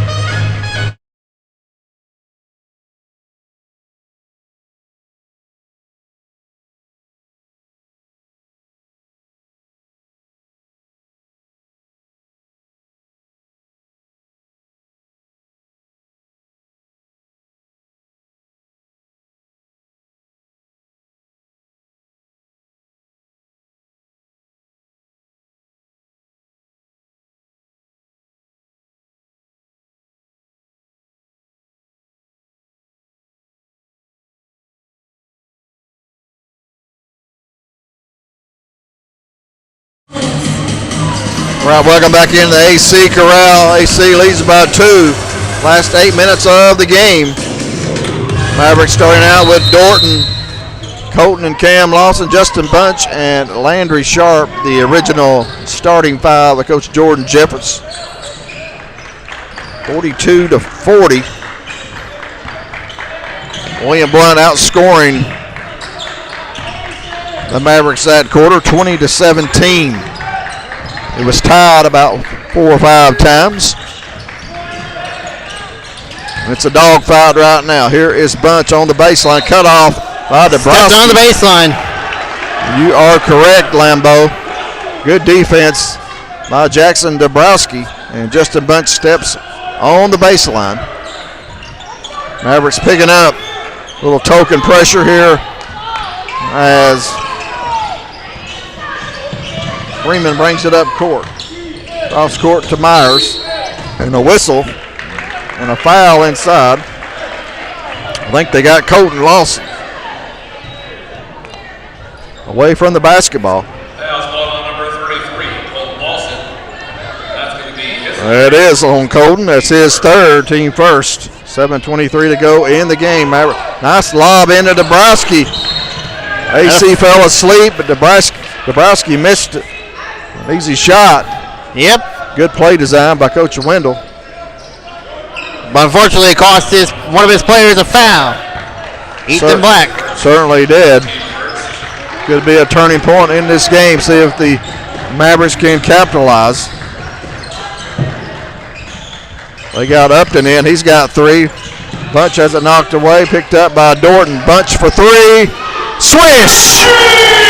Right, welcome back into the AC Corral. AC leads by 2. Last 8 minutes of the game. Mavericks starting out with Dorton, Colton and Cam Lawson, Justin Bunch, and Landry Sharp, the original starting five of Coach Jordan Jeffers. 42-40. William Blount outscoring the Mavericks that quarter, 20-17. It was tied about 4 or 5 times. It's a dogfight right now. Here is Bunch on the baseline, cut off by DeBrowski. On the baseline. You are correct, Lambeau. Good defense by Jackson Dabrowski, and Justin Bunch steps on the baseline. Mavericks picking up a little token pressure here as Freeman brings it up court. Cross court to Myers, and a whistle and a foul inside. I think they got Colton Lawson away from the basketball. Foul's on number 33, Colton Lawson. That's going to be his. It is on Colton. That's his third, team first. 7:23 to go in the game. Nice lob into Dabrowski. AC fell asleep, but Dabrowski missed it. An easy shot. Yep. Good play design by Coach Wendell. But unfortunately, it cost one of his players a foul. Ethan Black. Certainly did. Could be a turning point in this game. See if the Mavericks can capitalize. They got Upton in. He's got 3. Bunch has it knocked away. Picked up by Dorton. Bunch for 3. Swish!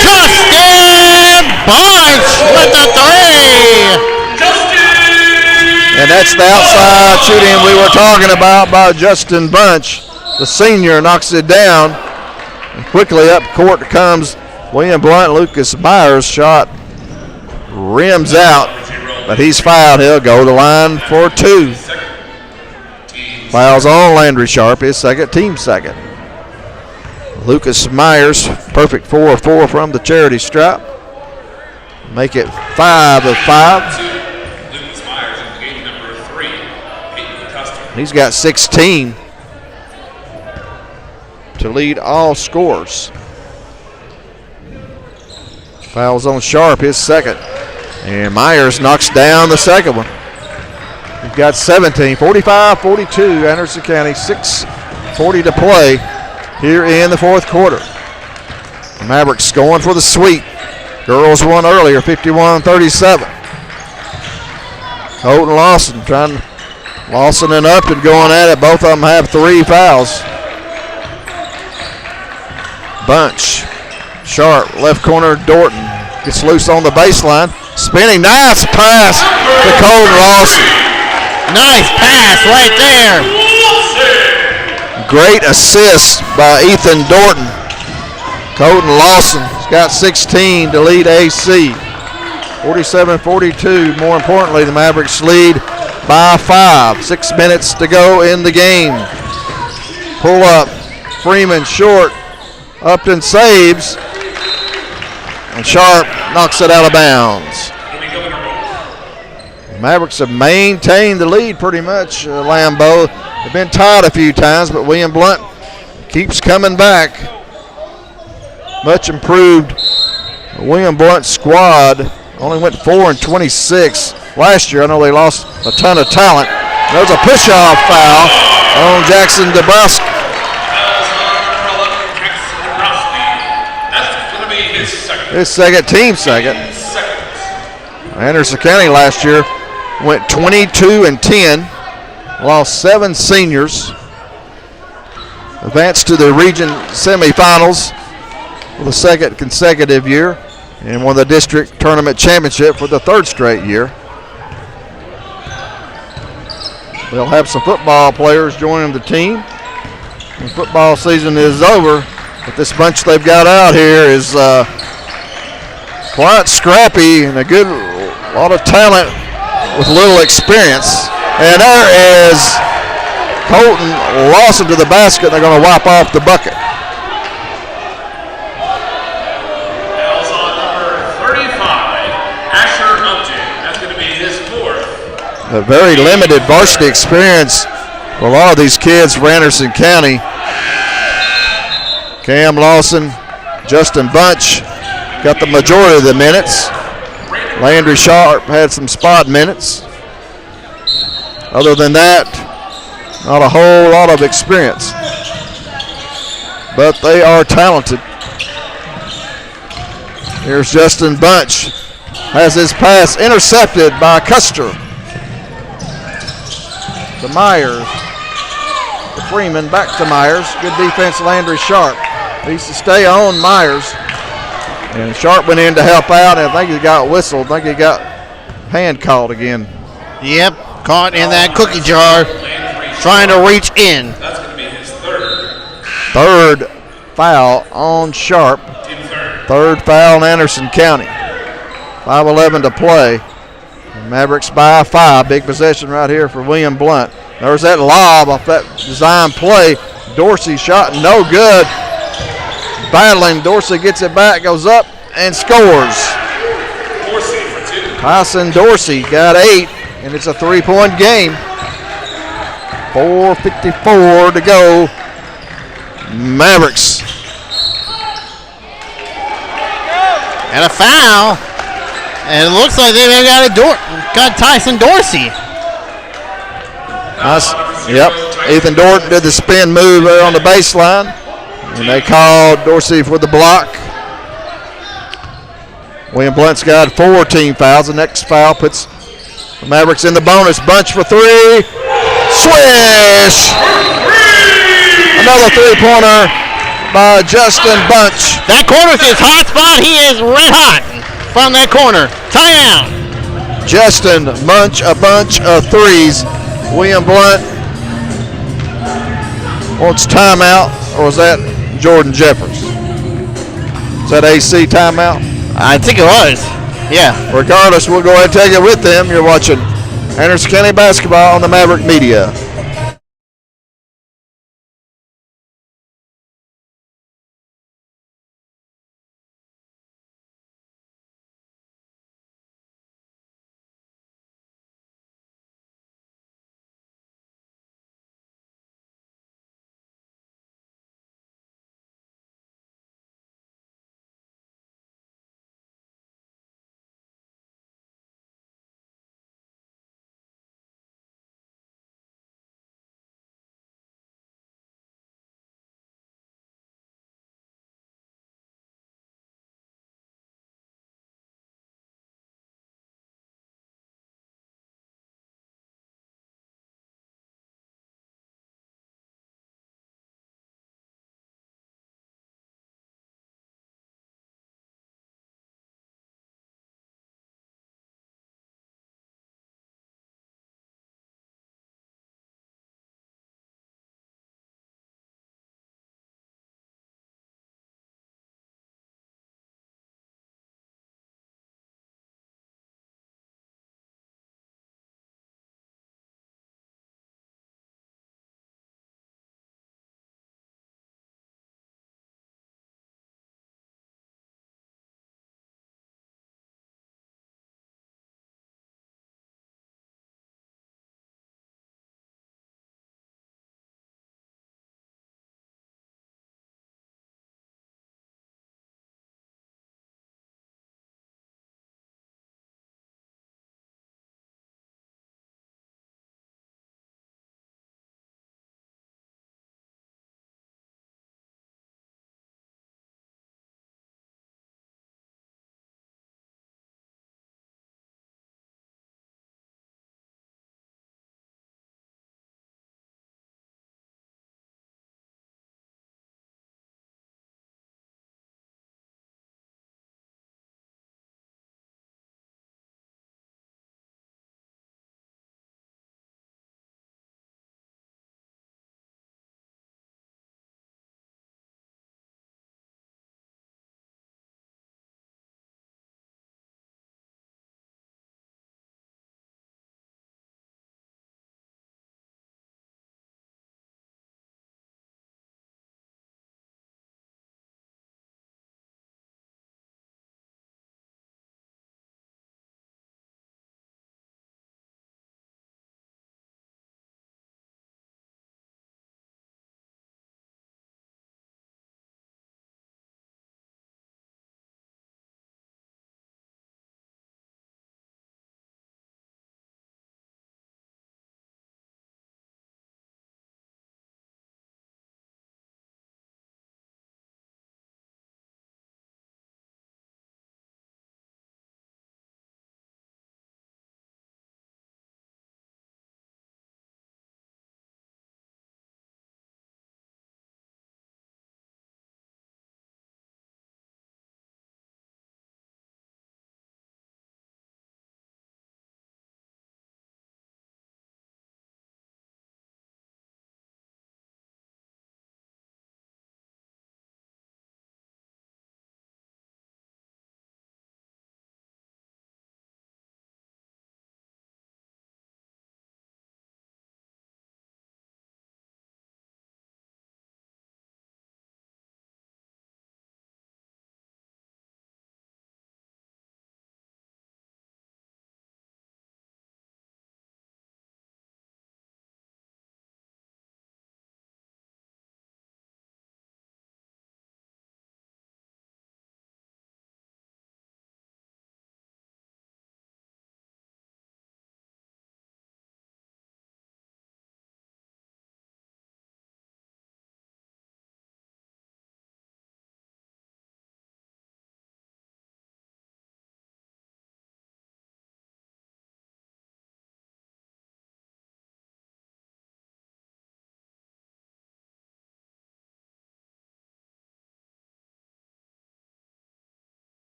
Justin Bunch with the 3. And that's the outside shooting we were talking about by Justin Bunch. The senior knocks it down. And quickly up court comes William Blount. Lucas Myers' shot rims out, but he's fouled. He'll go to the line for 2. Fouls on Landry Sharp, his second, team second. Lucas Myers, perfect 4 of 4 from the charity stripe. Make it 5 of 5. He's got 16 to lead all scores. Fouls on Sharp, his second. And Myers knocks down the second one. He's got 17, 45-42, Anderson County, 6:40 to play here in the fourth quarter. The Mavericks going for the sweep. Girls won earlier, 51-37. Colton Lawson Lawson and Upton going at it. Both of them have 3 fouls. Bunch. Sharp, left corner, Dorton. Gets loose on the baseline. Spinning, nice pass to Colton Lawson. Nice pass right there. Great assist by Ethan Dorton. Colton Lawson's got 16 to lead AC. 47-42. More importantly, the Mavericks lead by 5. 6 minutes to go in the game. Pull up. Freeman short. Upton saves. And Sharp knocks it out of bounds. The Mavericks have maintained the lead pretty much, Lambeau. They've been tied a few times, but William Blount keeps coming back. Much improved. William Blount squad only went 4-26 last year. I know they lost a ton of talent. There's a push-off foul on Jackson Dabrowski. His second, team second. Anderson County last year went 22-10, lost 7 seniors, advanced to the region semifinals for the second consecutive year, and won the district tournament championship for the 3rd straight year. They'll have some football players joining the team. The football season is over, but this bunch they've got out here is quite scrappy and a lot of talent with little experience. And there is Colton Lawson to the basket. They're going to wipe off the bucket. Fouls on number 35, Asher Upton. That's going to be A very limited varsity experience for a lot of these kids from Anderson County. Cam Lawson, Justin Bunch got the majority of the minutes. Landry Sharp had some spot minutes. Other than that, not a whole lot of experience. But they are talented. Here's Justin Bunch. Has his pass intercepted by Custer. To Myers. To Freeman, back to Myers. Good defense, Landry Sharp. Needs to stay on Myers. And Sharp went in to help out, and I think he got whistled. I think he got hand called again. Yep, caught in that cookie jar, trying to reach in. That's going to be his third. Third foul on Sharp. Third foul in Anderson County. 5:11 to play. Mavericks by 5. Big possession right here for William Blount. There's that lob off that design play. Dorsey shot no good. Battling, Dorsey gets it back, goes up, and scores. Dorsey for 2. Tyson Dorsey got 8, and it's a 3-point game. 4:54 to go. Mavericks. And a foul. And it looks like they've got Tyson Dorsey. Nice. Yep. Ethan Dorton did the spin move there on the baseline. And they called Dorsey for the block. William Blount's got 4 team fouls. The next foul puts the Mavericks in the bonus. Bunch for 3. Swish! Another 3-pointer by Justin Bunch. That corner's his hot spot. He is red hot from that corner. Timeout. Justin Bunch, a bunch of 3s. William Blount wants timeout, or was that Jordan Jeffers? Is that AC timeout? I think it was. Yeah. Regardless, we'll go ahead and take it with them. You're watching Anderson County Basketball on the Maverick Media.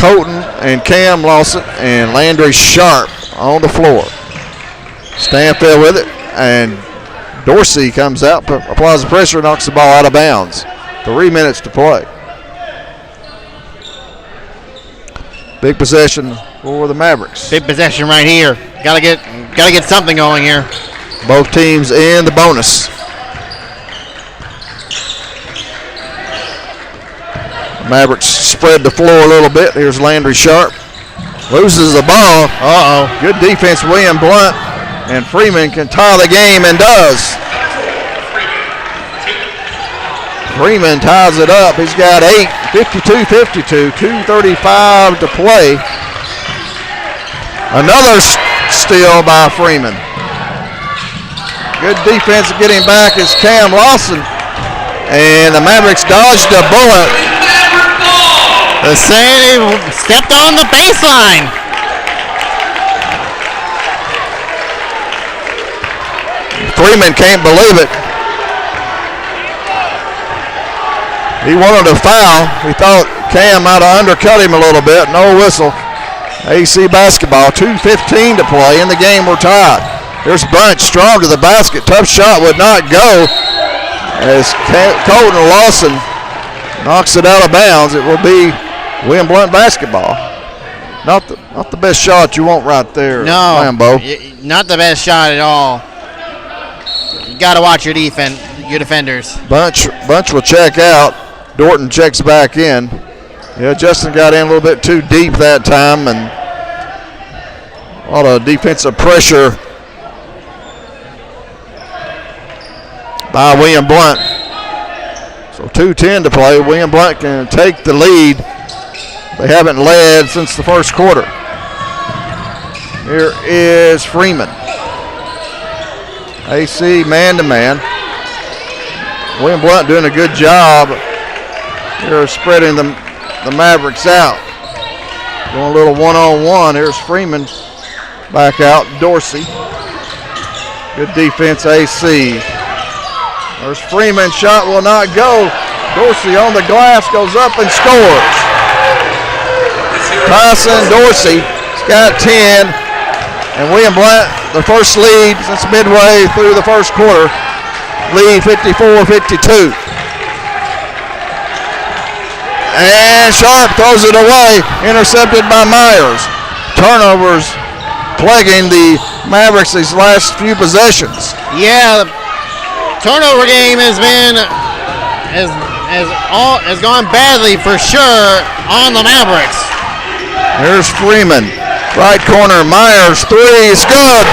Colton and Cam Lawson and Landry Sharp on the floor. Stanfield with it, and Dorsey comes out, applies the pressure, knocks the ball out of bounds. 3 minutes to play. Big possession for the Mavericks. Big possession right here. Gotta get something going here. Both teams in the bonus. Mavericks spread the floor a little bit. Here's Landry Sharp. Loses the ball. Uh-oh. Good defense, William Blount. And Freeman can tie the game and does. Freeman ties it up. He's got 8, 52-52, 2:35 to play. Another steal by Freeman. Good defense getting back is Cam Lawson. And the Mavericks dodged a bullet. The save stepped on the baseline. Freeman can't believe it. He wanted a foul. He thought Cam might have undercut him a little bit. No whistle. AC basketball, 2:15 to play. In the game, we're tied. There's Bunch, strong to the basket. Tough shot would not go as Colton Lawson knocks it out of bounds. It will be William Blount basketball. Not the best shot you want right there, no, Lambo. Not the best shot at all. You got to watch your defenders. Bunch will check out. Dorton checks back in. Yeah, Justin got in a little bit too deep that time, and a lot of defensive pressure by William Blount. So 2:10 to play. William Blount can take the lead. They haven't led since the first quarter. Here is Freeman. AC man-to-man. William Blount doing a good job. They're spreading the Mavericks out. Going a little one-on-one. Here's Freeman back out. Dorsey. Good defense, AC. There's Freeman. Shot will not go. Dorsey on the glass goes up and scores. Tyson Dorsey has got 10. And William Blount, the first lead since midway through the first quarter. Lead 54-52. And Sharp throws it away, intercepted by Myers. Turnovers plaguing the Mavericks these last few possessions. Yeah, the turnover game has gone badly for sure on the Mavericks. Here's Freeman, right corner. Myers three is good.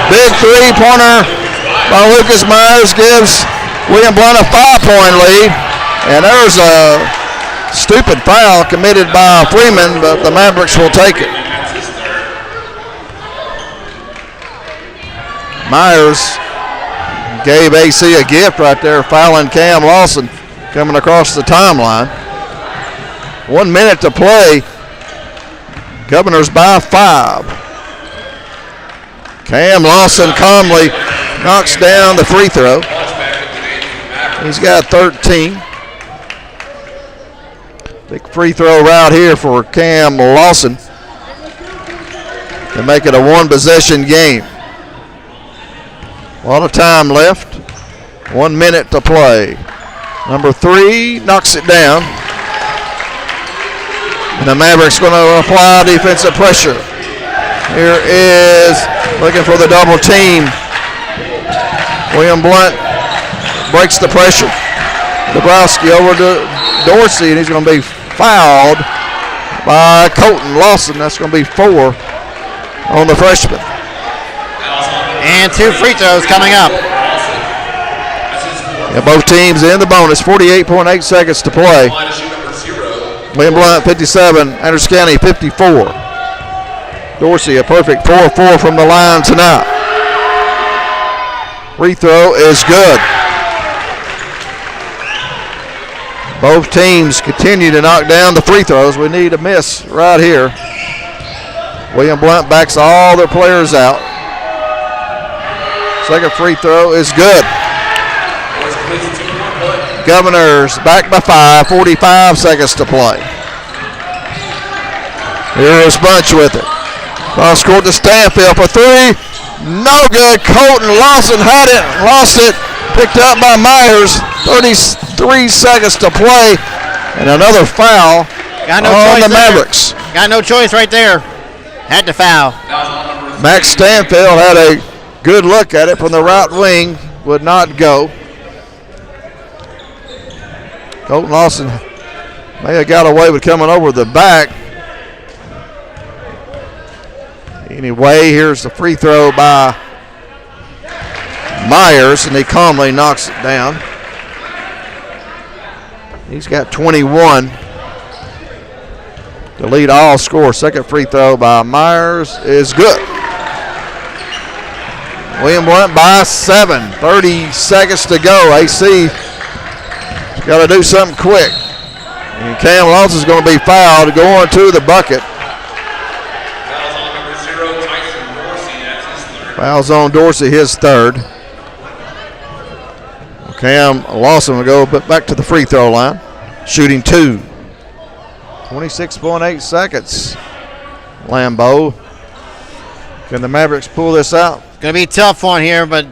Big 3-pointer by Lucas Myers gives William Blount a 5-point lead. And there's a stupid foul committed by Freeman, but the Mavericks will take it. Myers gave AC a gift right there, fouling Cam Lawson coming across the timeline. 1 minute to play. Governors by 5. Cam Lawson calmly knocks down the free throw. He's got 13. Big free throw right here for Cam Lawson to make it a one-possession game. A lot of time left. 1 minute to play. Number 3 knocks it down. And the Mavericks going to apply defensive pressure. Here is looking for the double team. William Blount breaks the pressure. Dabrowski over to Dorsey, and he's going to be fouled by Colton Lawson. That's going to be 4 on the freshman. And 2 free throws coming up. Yeah, both teams in the bonus. 48.8 seconds to play. William Blount 57, Andrews County 54. Dorsey a perfect 4-4 from the line tonight. Free throw is good. Both teams continue to knock down the free throws. We need a miss right here. William Blount backs all their players out. Second free throw is good. Governors back by 5, 45 seconds to play. Here's Bunch with it. Cross court to Stanfield for three. No good. Colton Lawson had it, lost it. Picked up by Myers. 33 seconds to play. And another foul on the Mavericks. Got no choice right there. Had to foul. Max Stanfield had a good look at it from the right wing. Would not go. Colton Lawson may have got away with coming over the back. Anyway, here's the free throw by Myers, and he calmly knocks it down. He's got 21 to lead all score. Second free throw by Myers is good. William Blount by 7. 30 seconds to go. AC got to do something quick. And Cam Lawson is going to be fouled going to the bucket. Fouls on Dorsey, his third. Cam Lawson will go back to the free throw line. Shooting 2. 26.8 seconds. Lambeau. Can the Mavericks pull this out? It's going to be a tough one here, but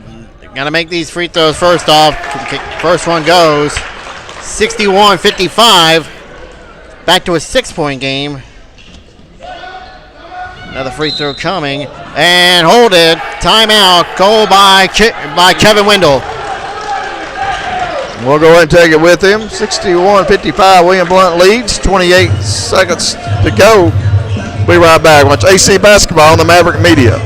got to make these free throws first off. First one goes. 61-55. Back to a 6-point game. Another free throw coming. And hold it. Timeout. Goal by Kevin Wendell. We'll go ahead and take it with him. 61-55. William Blount leads. 28 seconds to go. Be right back. Watch AC Basketball on the Maverick Media.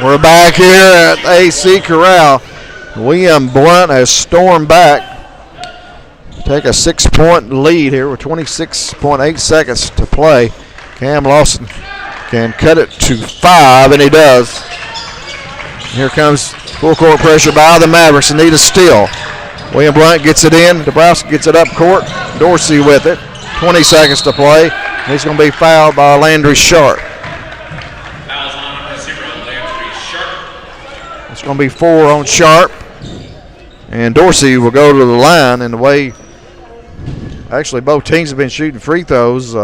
We're back here at AC Corral. William Blount has stormed back. Take a 6-point lead here with 26.8 seconds to play. Cam Lawson can cut it to 5, and he does. Here comes full court pressure by the Mavericks and need a steal. William Blount gets it in. Dabrowski gets it up court. Dorsey with it. 20 seconds to play. He's going to be fouled by Landry Sharp. It's going to be 4 on Sharp. And Dorsey will go to the line. And the way actually both teams have been shooting free throws,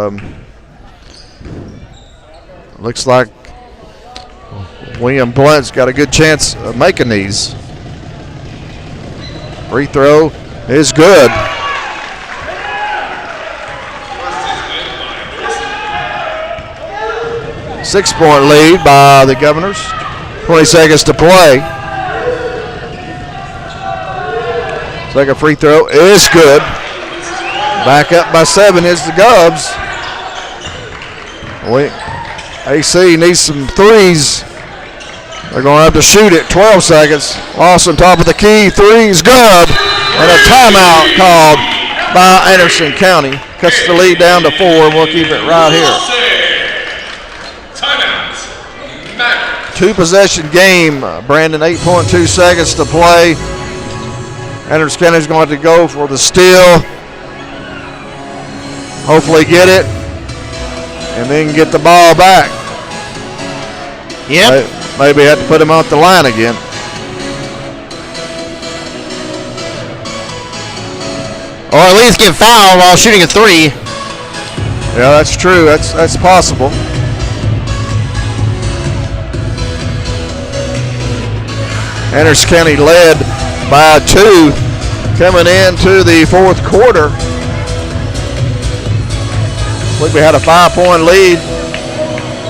looks like William Blount's got a good chance of making these. Free throw is good. Six-point lead by the Governors. 20 seconds to play. Second free throw is good. Back up by 7 is the Govs. AC needs some threes. They're going to have to shoot it. 12 seconds. Lawson top of the key. Three's good. And a timeout called by Anderson County. Cuts the lead down to 4, and we'll keep it right here. Two-possession game. Brandon, 8.2 seconds to play. Anderson County's going to go for the steal. Hopefully get it. And then get the ball back. Yep. Maybe have to put him on the line again. Or at least get fouled while shooting a 3. Yeah, that's true. That's possible. Anderson County led by 2 coming into the fourth quarter. We had a 5-point lead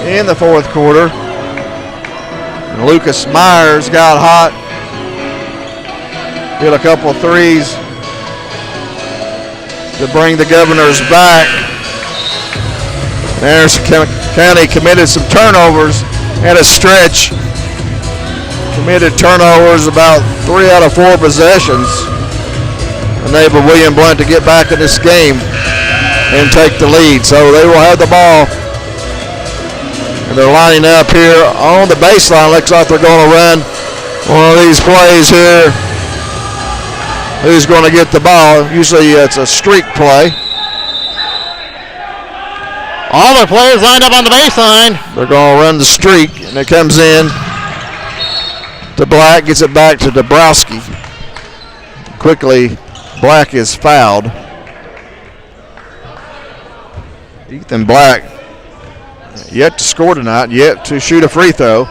in the fourth quarter. And Lucas Myers got hot. Hit a couple of threes to bring the Governors back. Anderson County committed some turnovers at a stretch. Committed turnovers about 3 out of 4 possessions. Enabled William Blount to get back in this game and take the lead. So they will have the ball. And they're lining up here on the baseline. Looks like they're going to run one of these plays here. Who's going to get the ball? Usually it's a streak play. All their players lined up on the baseline. They're going to run the streak, and it comes in to Black, gets it back to Dabrowski. Quickly, Black is fouled. Ethan Black yet to score tonight, yet to shoot a free throw.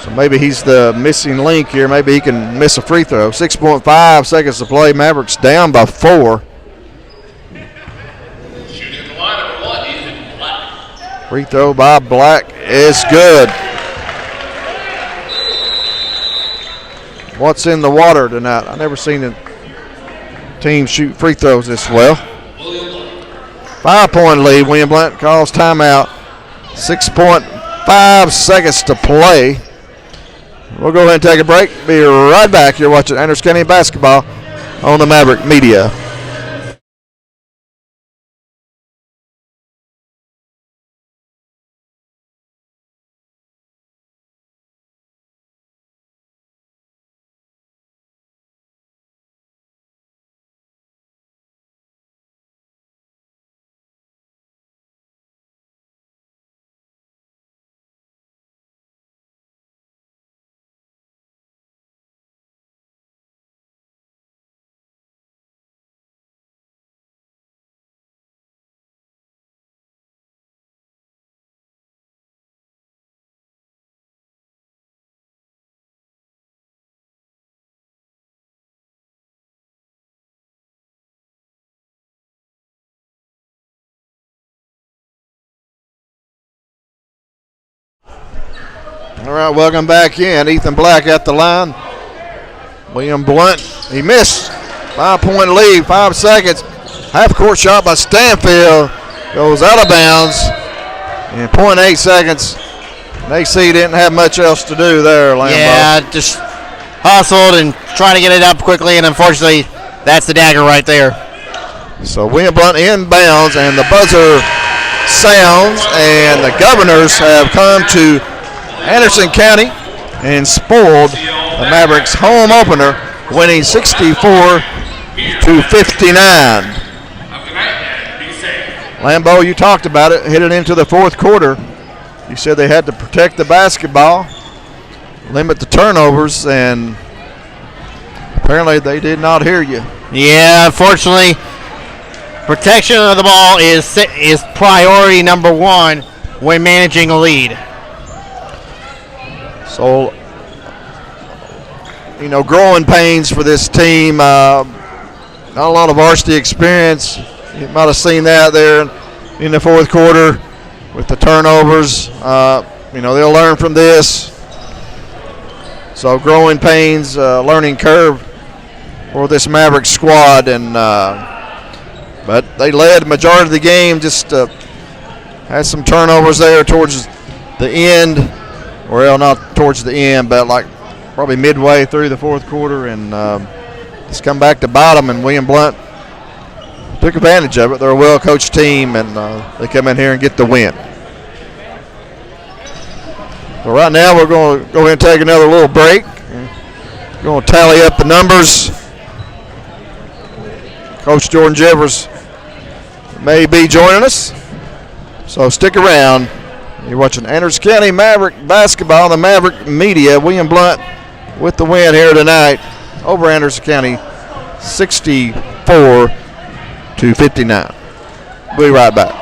So maybe he's the missing link here. Maybe he can miss a free throw. 6.5 seconds to play. Mavericks down by 4. Free throw by Black is good. What's in the water tonight? I've never seen a team shoot free throws this well. 5-point lead. William Blount calls timeout. 6.5 seconds to play. We'll go ahead and take a break. Be right back. You're watching Anderson County basketball on the Maverick Media. All right, welcome back in. Ethan Black at the line. William Blount, he missed. 5-point lead, 5 seconds. Half-court shot by Stanfield. Goes out of bounds. In 0.8 seconds. AC didn't have much else to do there, Lambo. Yeah, just hustled and trying to get it up quickly, and unfortunately, that's the dagger right there. So William Blount inbounds, and the buzzer sounds, and the Governors have come to Anderson County and spoiled the Mavericks home opener, winning 64-59. Lambeau, you talked about it, headed into the fourth quarter. You said they had to protect the basketball, limit the turnovers, and apparently they did not hear you. Yeah, unfortunately, protection of the ball is priority number 1 when managing a lead. So, growing pains for this team. Not a lot of varsity experience. You might have seen that there in the fourth quarter with the turnovers. They'll learn from this. So, growing pains, learning curve for this Maverick squad. But they led the majority of the game. Just had some turnovers there towards the end. Well, not towards the end, but like probably midway through the fourth quarter, and just come back to bottom, and William Blount took advantage of it. They're a well-coached team, and they come in here and get the win. So right now we're going to go ahead and take another little break. We're going to tally up the numbers. Coach Jordan Jeffers may be joining us, so stick around. You're watching Anderson County Maverick basketball on the Maverick Media. William Blount with the win here tonight over Anderson County, 64-59. We'll be right back.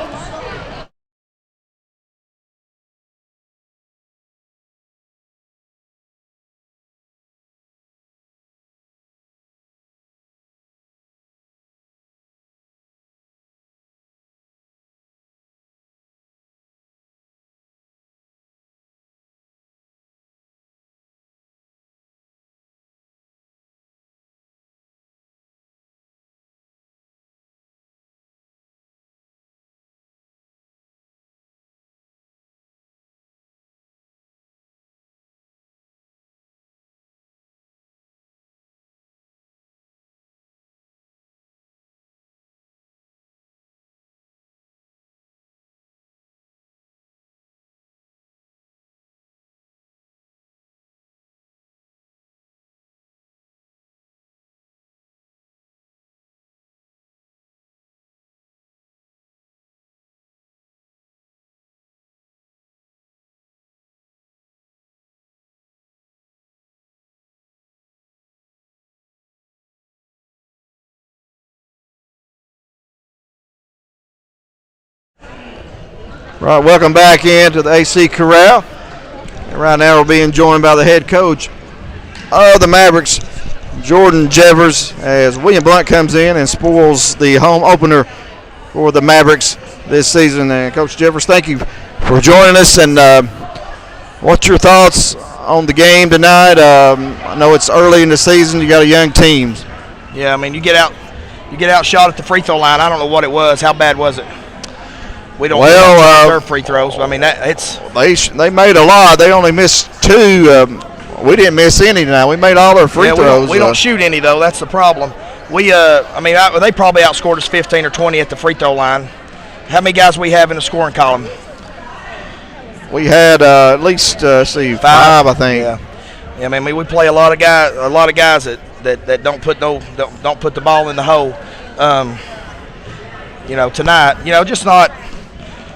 Right, welcome back into the AC Corral. And right now we're being joined by the head coach of the Mavericks, Jordan Jeffers, as William Blount comes in and spoils the home opener for the Mavericks this season. And Coach Jeffers, thank you for joining us. And what's your thoughts on the game tonight? I know it's early in the season. You got a young team. Yeah, I mean, you get outshot at the free throw line. I don't know what it was. How bad was it? We don't deserve free throws. I mean, they made a lot. They only missed 2. We didn't miss any tonight. We made all our free throws. We don't shoot any though. That's the problem. They probably outscored us 15 or 20 at the free throw line. How many guys we have in the scoring column? We had at least 5, I think. Yeah. I mean, we play a lot of guys that don't put the ball in the hole. Tonight, just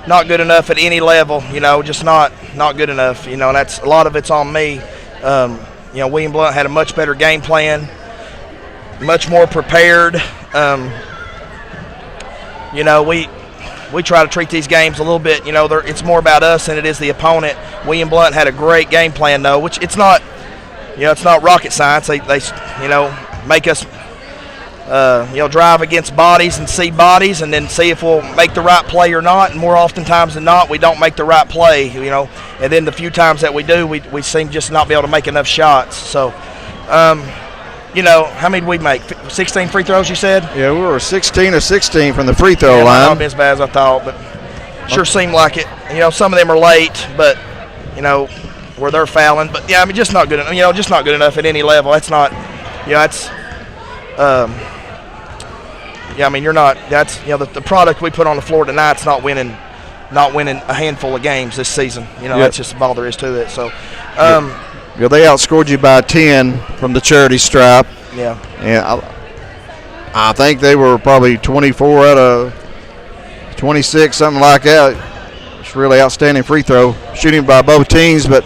not good enough at any level. Just not good enough. And that's a lot of it's on me. William Blount had a much better game plan, much more prepared. We try to treat these games a little bit. It's more about us than it is the opponent. William Blount had a great game plan though, which it's not rocket science. They make us drive against bodies and see bodies and then see if we'll make the right play or not. And more oftentimes than not, we don't make the right play, And then the few times that we do, we seem just not be able to make enough shots. So, how many did we make? 16 free throws, you said? Yeah, we were 16 of 16 from the free throw line. Not as bad as I thought, but sure seemed like it. Some of them are late, but, where they're fouling. But, yeah, I mean, just not good enough. Just not good enough at any level. That's not, you're not. That's the product we put on the floor tonight's not winning a handful of games this season. That's just all there is to it. So, they outscored you by 10 from the charity stripe. Yeah. And I think they were probably 24 out of 26, something like that. It's really outstanding free throw shooting by both teams, but.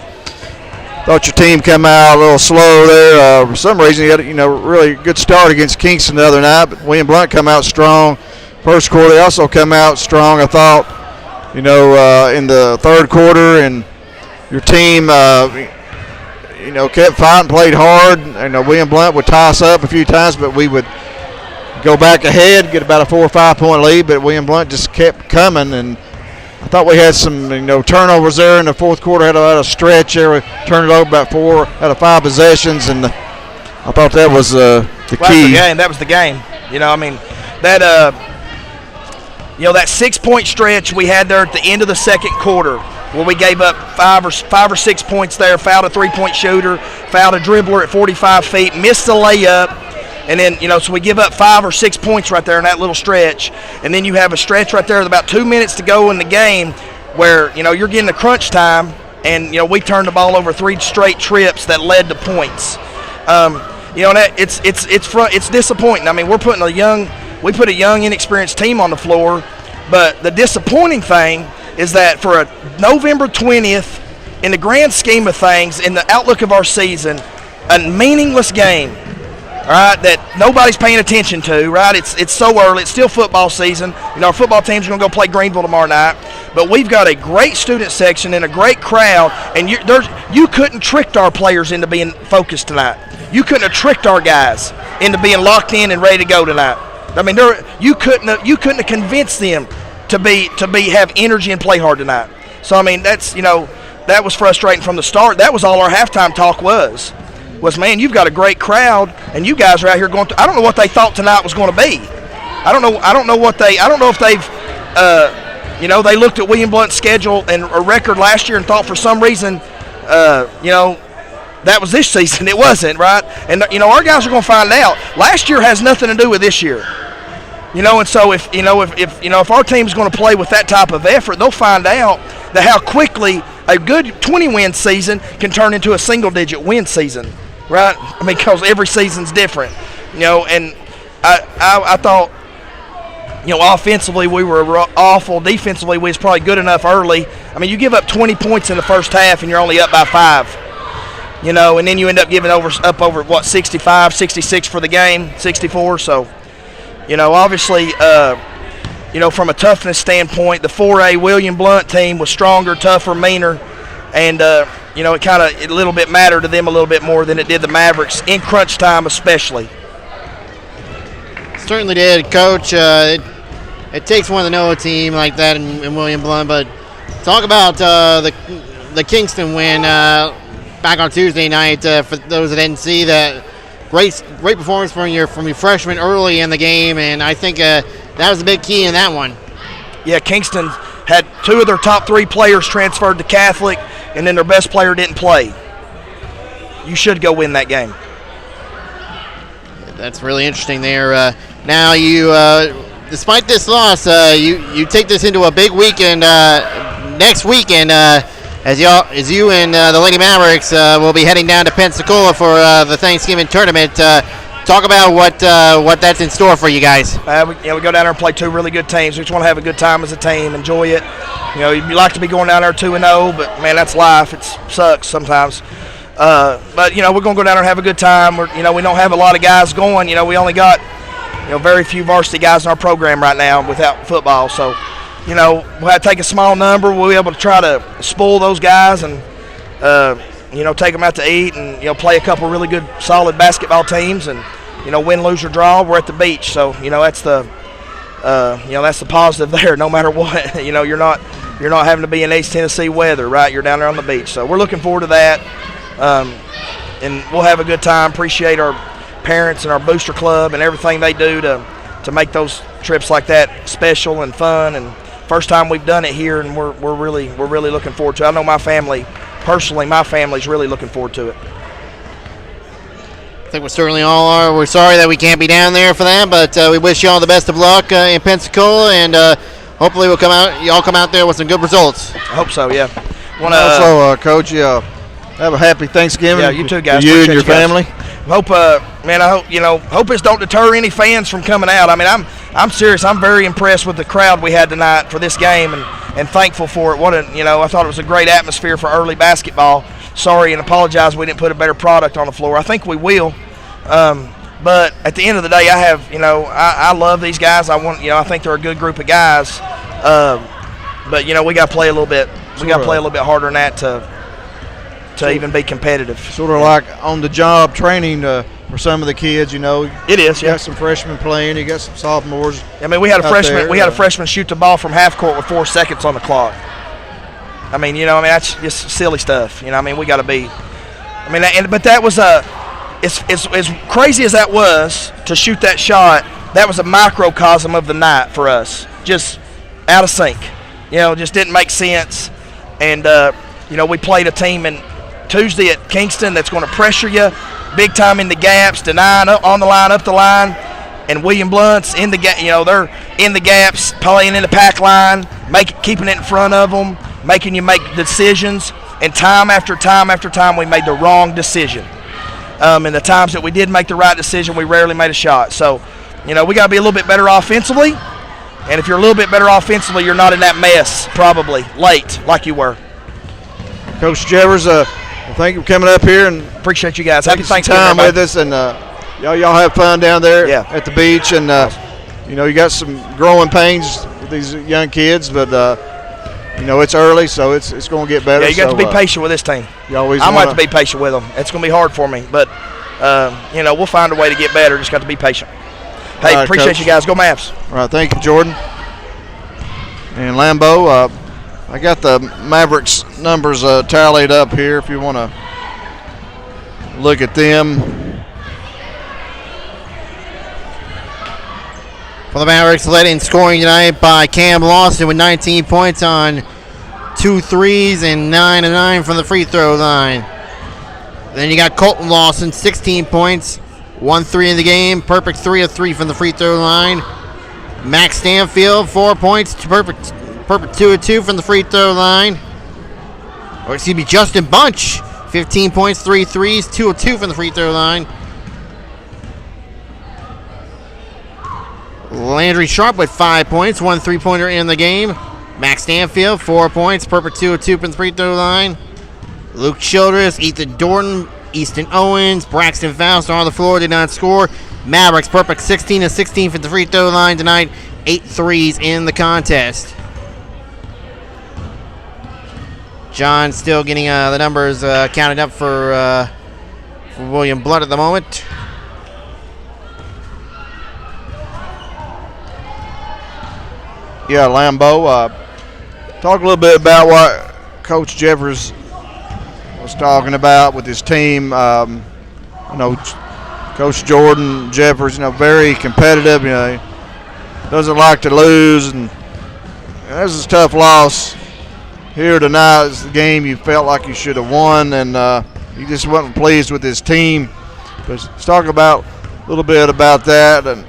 Thought your team come out a little slow there. For some reason, you had really good start against Kingston the other night, but William Blount come out strong. First quarter, they also come out strong, I thought, in the third quarter. And your team, kept fighting, played hard. William Blount would tie us up a few times, but we would go back ahead, get about a 4 or 5 point lead, but William Blount just kept coming. And I thought we had some, turnovers there in the fourth quarter. Had a stretch there. We turned it over about 4 out of 5 possessions, and I thought that was the key. That was the game. That 6-point stretch we had there at the end of the second quarter, where we gave up 5 or 6 points there, fouled a 3-point shooter, fouled a dribbler at 45 feet, missed a layup. And then, so we give up 5 or 6 points right there in that little stretch. And then you have a stretch right there with about 2 minutes to go in the game where, you're getting a crunch time. And, we turned the ball over 3 straight trips that led to points. It's disappointing. I mean, we put a young, inexperienced team on the floor. But the disappointing thing is that for a November 20th, in the grand scheme of things, in the outlook of our season, a meaningless game, right, that nobody's paying attention to, right? It's so early. It's still football season. Our football team's going to go play Greenville tomorrow night. But we've got a great student section and a great crowd, and you couldn't trick our players into being focused tonight. You couldn't have tricked our guys into being locked in and ready to go tonight. I mean, you couldn't have convinced them to have energy and play hard tonight. So I mean, that was frustrating from the start. That was all our halftime talk was, man, you've got a great crowd, and you guys are out here going I don't know what they thought tonight was going to be. I don't know if they've, they looked at William Blount's schedule and a record last year and thought for some reason, that was this season. It wasn't, right? And, our guys are going to find out. Last year has nothing to do with this year. And so if our team's going to play with that type of effort, they'll find out that how quickly a good 20-win season can turn into a single-digit win season. Right? I mean, because every season's different, and I thought, offensively we were awful. Defensively we was probably good enough early. I mean, you give up 20 points in the first half and you're only up by 5, and then you end up giving up over 65, 66 for the game, 64. So, obviously, from a toughness standpoint, the 4A William Blount team was stronger, tougher, meaner, and it kind of a little bit mattered to them a little bit more than it did the Mavericks in crunch time, especially. Certainly did, Coach. It takes one to know a team like that in William Blount, but talk about the Kingston win back on Tuesday night. For those that didn't see that, great performance from your freshmen early in the game, and I think that was a big key in that one. Yeah, Kingston had 2 of their top 3 players transferred to Catholic, and then their best player didn't play. You should go win that game. That's really interesting there. Now you, despite this loss, you take this into a big weekend next weekend as you and the Lady Mavericks will be heading down to Pensacola for the Thanksgiving tournament. Talk about what that's in store for you guys. We go down there and play 2 really good teams. We just want to have a good time as a team, enjoy it. You'd like to be going down there 2-0, but man, that's life. It sucks sometimes. But we're going to go down there and have a good time. We don't have a lot of guys going. We only got very few varsity guys in our program right now without football. So we'll have to take a small number. We'll be able to try to spoil those guys and take them out to eat and play a couple really good, solid basketball teams and win, lose or draw. We're at the beach, so that's the that's the positive there. No matter what, you're not having to be in East Tennessee weather, right? You're down there on the beach, so we're looking forward to that, and we'll have a good time. Appreciate our parents and our booster club and everything they do to make those trips like that special and fun. And first time we've done it here, and we're really looking forward to it. I know my family's really looking forward to it. I think we certainly all are. We're sorry that we can't be down there for that, but we wish you all the best of luck in Pensacola, and hopefully y'all come out there with some good results. I hope so, yeah. Also, Coach, have a happy Thanksgiving. Yeah, you too, guys. To you and your family. Hope this don't deter any fans from coming out. I mean, I'm serious. I'm very impressed with the crowd we had tonight for this game, and thankful for it. I thought it was a great atmosphere for early basketball. Sorry and apologize we didn't put a better product on the floor. I think we will. But at the end of the day, I love these guys. I think they're a good group of guys. But we got to play a little bit. We got to play a little bit harder than that to even be competitive. Sort of like on-the-job training for some of the kids. It is. You got some freshmen playing. You got some sophomores. I mean, we had a freshman shoot the ball from half court with 4 seconds on the clock. That's just silly stuff. We got to be. But that was as crazy as that was to shoot that shot. That was a microcosm of the night for us. Just out of sync. Just didn't make sense. And we played a team in Tuesday at Kingston that's going to pressure you big time in the gaps, denying on the line, up the line. And William Blount's in the gap. They're in the gaps, playing in the pack line, keeping it in front of them, making you make decisions, and time after time after time we made the wrong decision. And the times that we did make the right decision, we rarely made a shot. So, we got to be a little bit better offensively, and if you're a little bit better offensively, you're not in that mess probably late like you were. Coach Jevers, thank you for coming up here and appreciate you guys. Happy Thanksgiving time with us, and y'all have fun down there at the beach, and you got some growing pains with these young kids, but it's early, so it's going to get better. Yeah, you got to be patient with this team. I'm going to have to be patient with them. It's going to be hard for me, but we'll find a way to get better. Just got to be patient. Hey, right, appreciate Coach. You guys. Go Mavs. All right, thank you, Jordan. And Lambeau, I got the Mavericks numbers tallied up here if you want to look at them. For the Mavericks, led in scoring tonight by Cam Lawson with 19 points on 2 threes and 9 of 9 from the free throw line. Then you got Colton Lawson, 16 points, 1 3 in the game, perfect 3 of 3 from the free throw line. Max Stanfield, 4 points, perfect 2 of 2 from the free throw line. Justin Bunch, 15 points, 3 threes, 2 of 2 from the free throw line. Landry Sharp with 5 points, 1 3-pointer in the game. Max Stanfield, 4 points, perfect 2 of 2 from the free throw line. Luke Childress, Ethan Dorton, Easton Owens, Braxton Faust on the floor, did not score. Mavericks, perfect 16 of 16 from the free throw line tonight. 8 threes in the contest. John still getting the numbers counted up for William Blount at the moment. Yeah, Lambeau, talk a little bit about what Coach Jeffers was talking about with his team. Coach Jordan Jeffers, very competitive. Doesn't like to lose, and this is a tough loss. Here tonight is the game you felt like you should have won, and he just wasn't pleased with his team. But let's talk about a little bit about that, and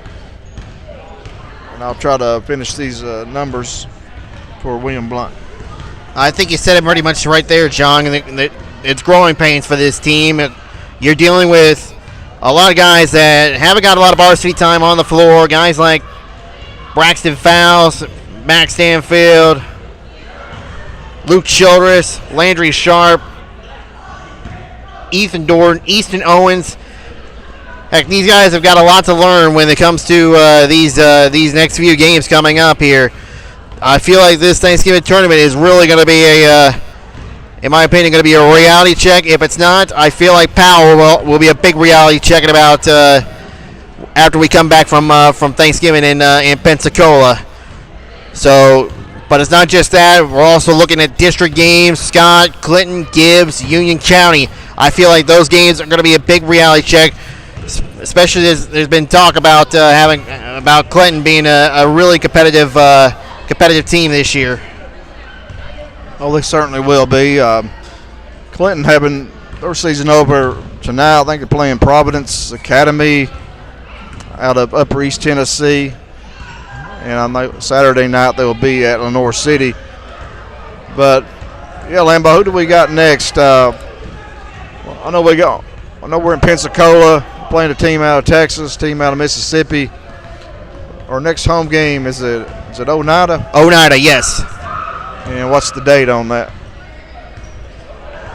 I'll try to finish these numbers for William Blount. I think you said it pretty much right there, John. It's growing pains for this team. You're dealing with a lot of guys that haven't got a lot of varsity time on the floor. Guys like Braxton Fowles, Max Stanfield, Luke Childress, Landry Sharp, Ethan Dorn, Easton Owens. Heck, these guys have got a lot to learn when it comes to these next few games coming up here. I feel like this Thanksgiving tournament is really going to be in my opinion, going to be a reality check. If it's not, I feel like Powell will be a big reality check in about after we come back from Thanksgiving in Pensacola. So, but it's not just that. We're also looking at district games: Scott, Clinton, Gibbs, Union County. I feel like those games are going to be a big reality check. Especially there's been talk about about Clinton being a really competitive team this year. Oh, they certainly will be. Clinton having their season over tonight. I think they're playing Providence Academy out of Upper East Tennessee, and I know Saturday night they will be at Lenore City. But yeah, Lambeau, who do we got next? I know we're in Pensacola, playing a team out of Texas, team out of Mississippi. Our next home game is it Oneida? Oneida, yes. And what's the date on that?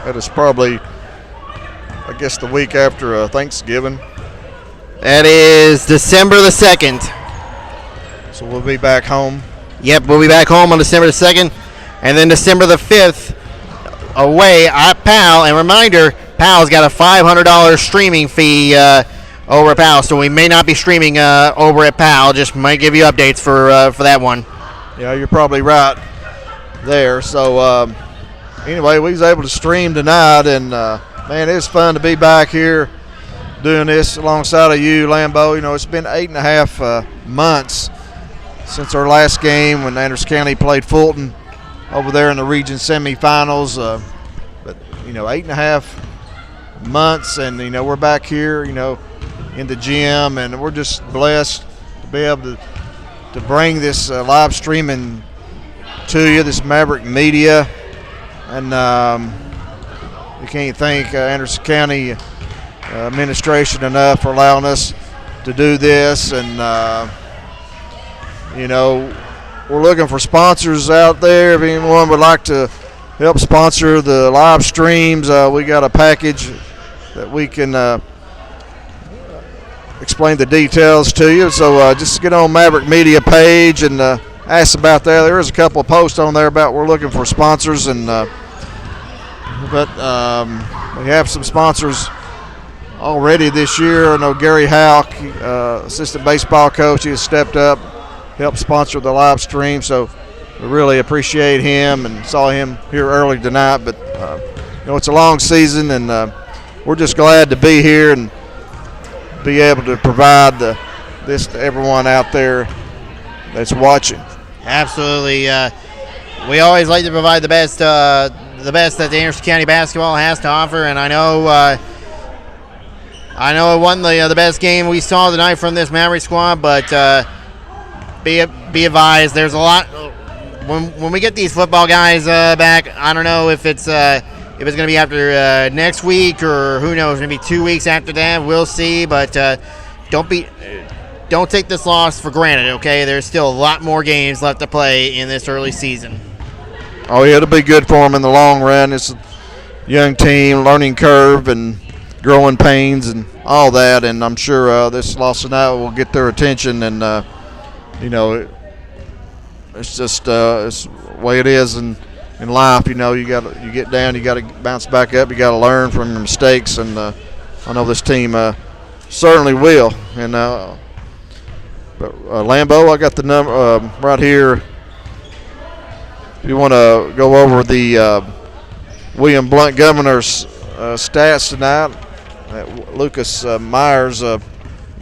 That is probably, I guess, the week after Thanksgiving. That is December the 2nd. So we'll be back home. Yep, we'll be back home on December the 2nd. And then December the 5th, away at Powell. And reminder, Powell's got a $500 streaming fee over at Powell. So we may not be streaming over at Powell. Just might give you updates for that one. Yeah, you're probably right there. So anyway, we was able to stream tonight, and man, it's fun to be back here doing this alongside of you, Lambeau. It's been 8.5 months since our last game when Anderson County played Fulton over there in the region semifinals. But 8.5 months, and we're back here, in the gym, and we're just blessed to be able to bring this live streaming to you, this Maverick Media, and you can't thank Anderson County administration enough for allowing us to do this. And we're looking for sponsors out there. If anyone would like to help sponsor the live streams, we got a package that we can explain the details to you. So just get on Maverick Media page and ask about that. There is a couple of posts on there about we're looking for sponsors, and but we have some sponsors already this year. I know Gary Houck, assistant baseball coach, he has stepped up, helped sponsor the live stream, so we really appreciate him and saw him here early tonight. But it's a long season, and we're just glad to be here and be able to provide this to everyone out there that's watching. Absolutely. We always like to provide the best that the Anderson County basketball has to offer, and I know it wasn't the best game we saw tonight from this Maverick squad, but be advised, there's a lot. When we get these football guys back, I don't know if it's going to be after next week, or who knows, maybe 2 weeks after that. We'll see, but don't take this loss for granted, okay? There's still a lot more games left to play in this early season. Oh, yeah, it'll be good for them in the long run. It's a young team, learning curve, and growing pains and all that, and I'm sure this loss tonight will get their attention, and it's just it's the way it is in life. You get down, you got to bounce back up. You got to learn from your mistakes, and I know this team certainly will. And but Lambeau, I got the number right here. If you want to go over the William Blount Governors stats tonight, Lucas Myers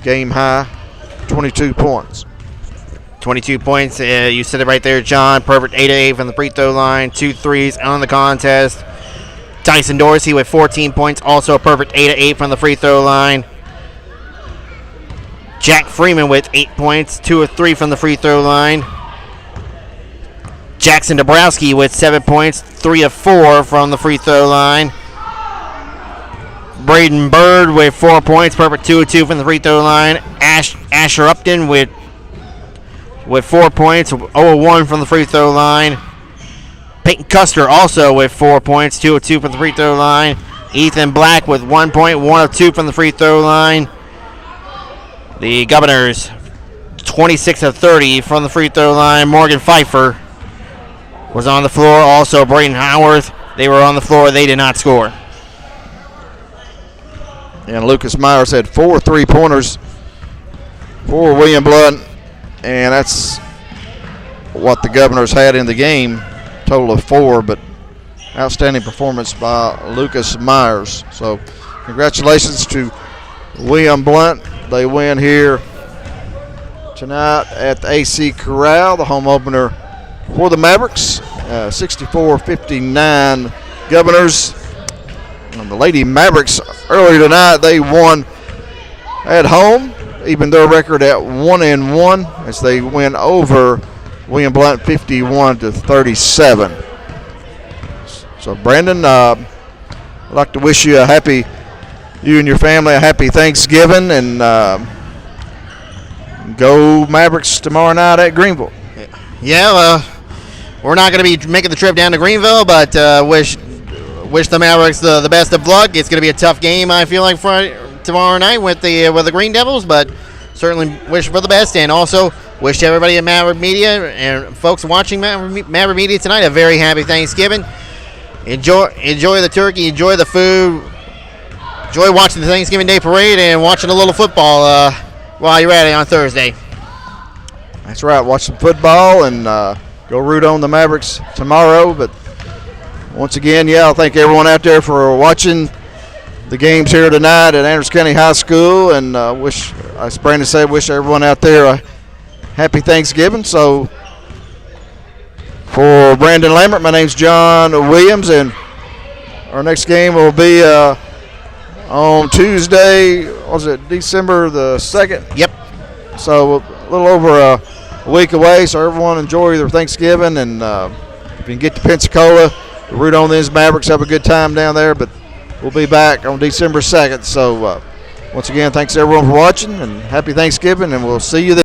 game high, 22 points. 22 points. You said it right there, John. Perfect 8 of 8 from the free throw line. 2 threes on the contest. Tyson Dorsey with 14 points. Also a perfect 8 of 8 from the free throw line. Jack Freeman with 8 points. 2 of 3 from the free throw line. Jackson Dabrowski with 7 points. 3 of 4 from the free throw line. Braden Bird with 4 points. Perfect 2 of 2 from the free throw line. Asher Upton with 4 points, 0-1 from the free throw line. Peyton Custer also with 4 points, 2 of 2 from the free throw line. Ethan Black with 1 point, 1 of 2 from the free throw line. The Governors, 26 of 30 from the free throw line. Morgan Pfeiffer was on the floor. Also Brayden Howarth, they were on the floor. They did not score. And Lucas Myers had 4 3-pointers for William Blount. And that's what the Governors had in the game, total of 4, but outstanding performance by Lucas Myers. So congratulations to William Blount. They win here tonight at the AC Corral, the home opener for the Mavericks, 64-59 Governors. And the Lady Mavericks earlier tonight, they won at home, even their record at 1-1 as they win over William Blount 51-37. So Brandon, I'd like to wish you you and your family a happy Thanksgiving, and go Mavericks tomorrow night at Greenville. Yeah, we're not going to be making the trip down to Greenville, but wish the Mavericks the best of luck. It's going to be a tough game, I feel like, for tomorrow night with the Green Devils, but certainly wish for the best, and also wish everybody at Maverick Media and folks watching Maverick Media tonight a very happy Thanksgiving. Enjoy the turkey, enjoy the food, enjoy watching the Thanksgiving Day Parade and watching a little football while you're at it on Thursday. That's right, watch some football and go root on the Mavericks tomorrow. But once again, I thank everyone out there for watching the games here tonight at Andrews County High School, and as Brandon said, wish everyone out there a happy Thanksgiving. So for Brandon Lambert, my name's John Williams, and our next game will be on Tuesday. Was it December the 2nd? Yep. So a little over a week away. So everyone enjoy their Thanksgiving, and if you can get to Pensacola, root on these Mavericks, have a good time down there. But we'll be back on December 2nd. So once again, thanks everyone for watching, and happy Thanksgiving, and we'll see you then.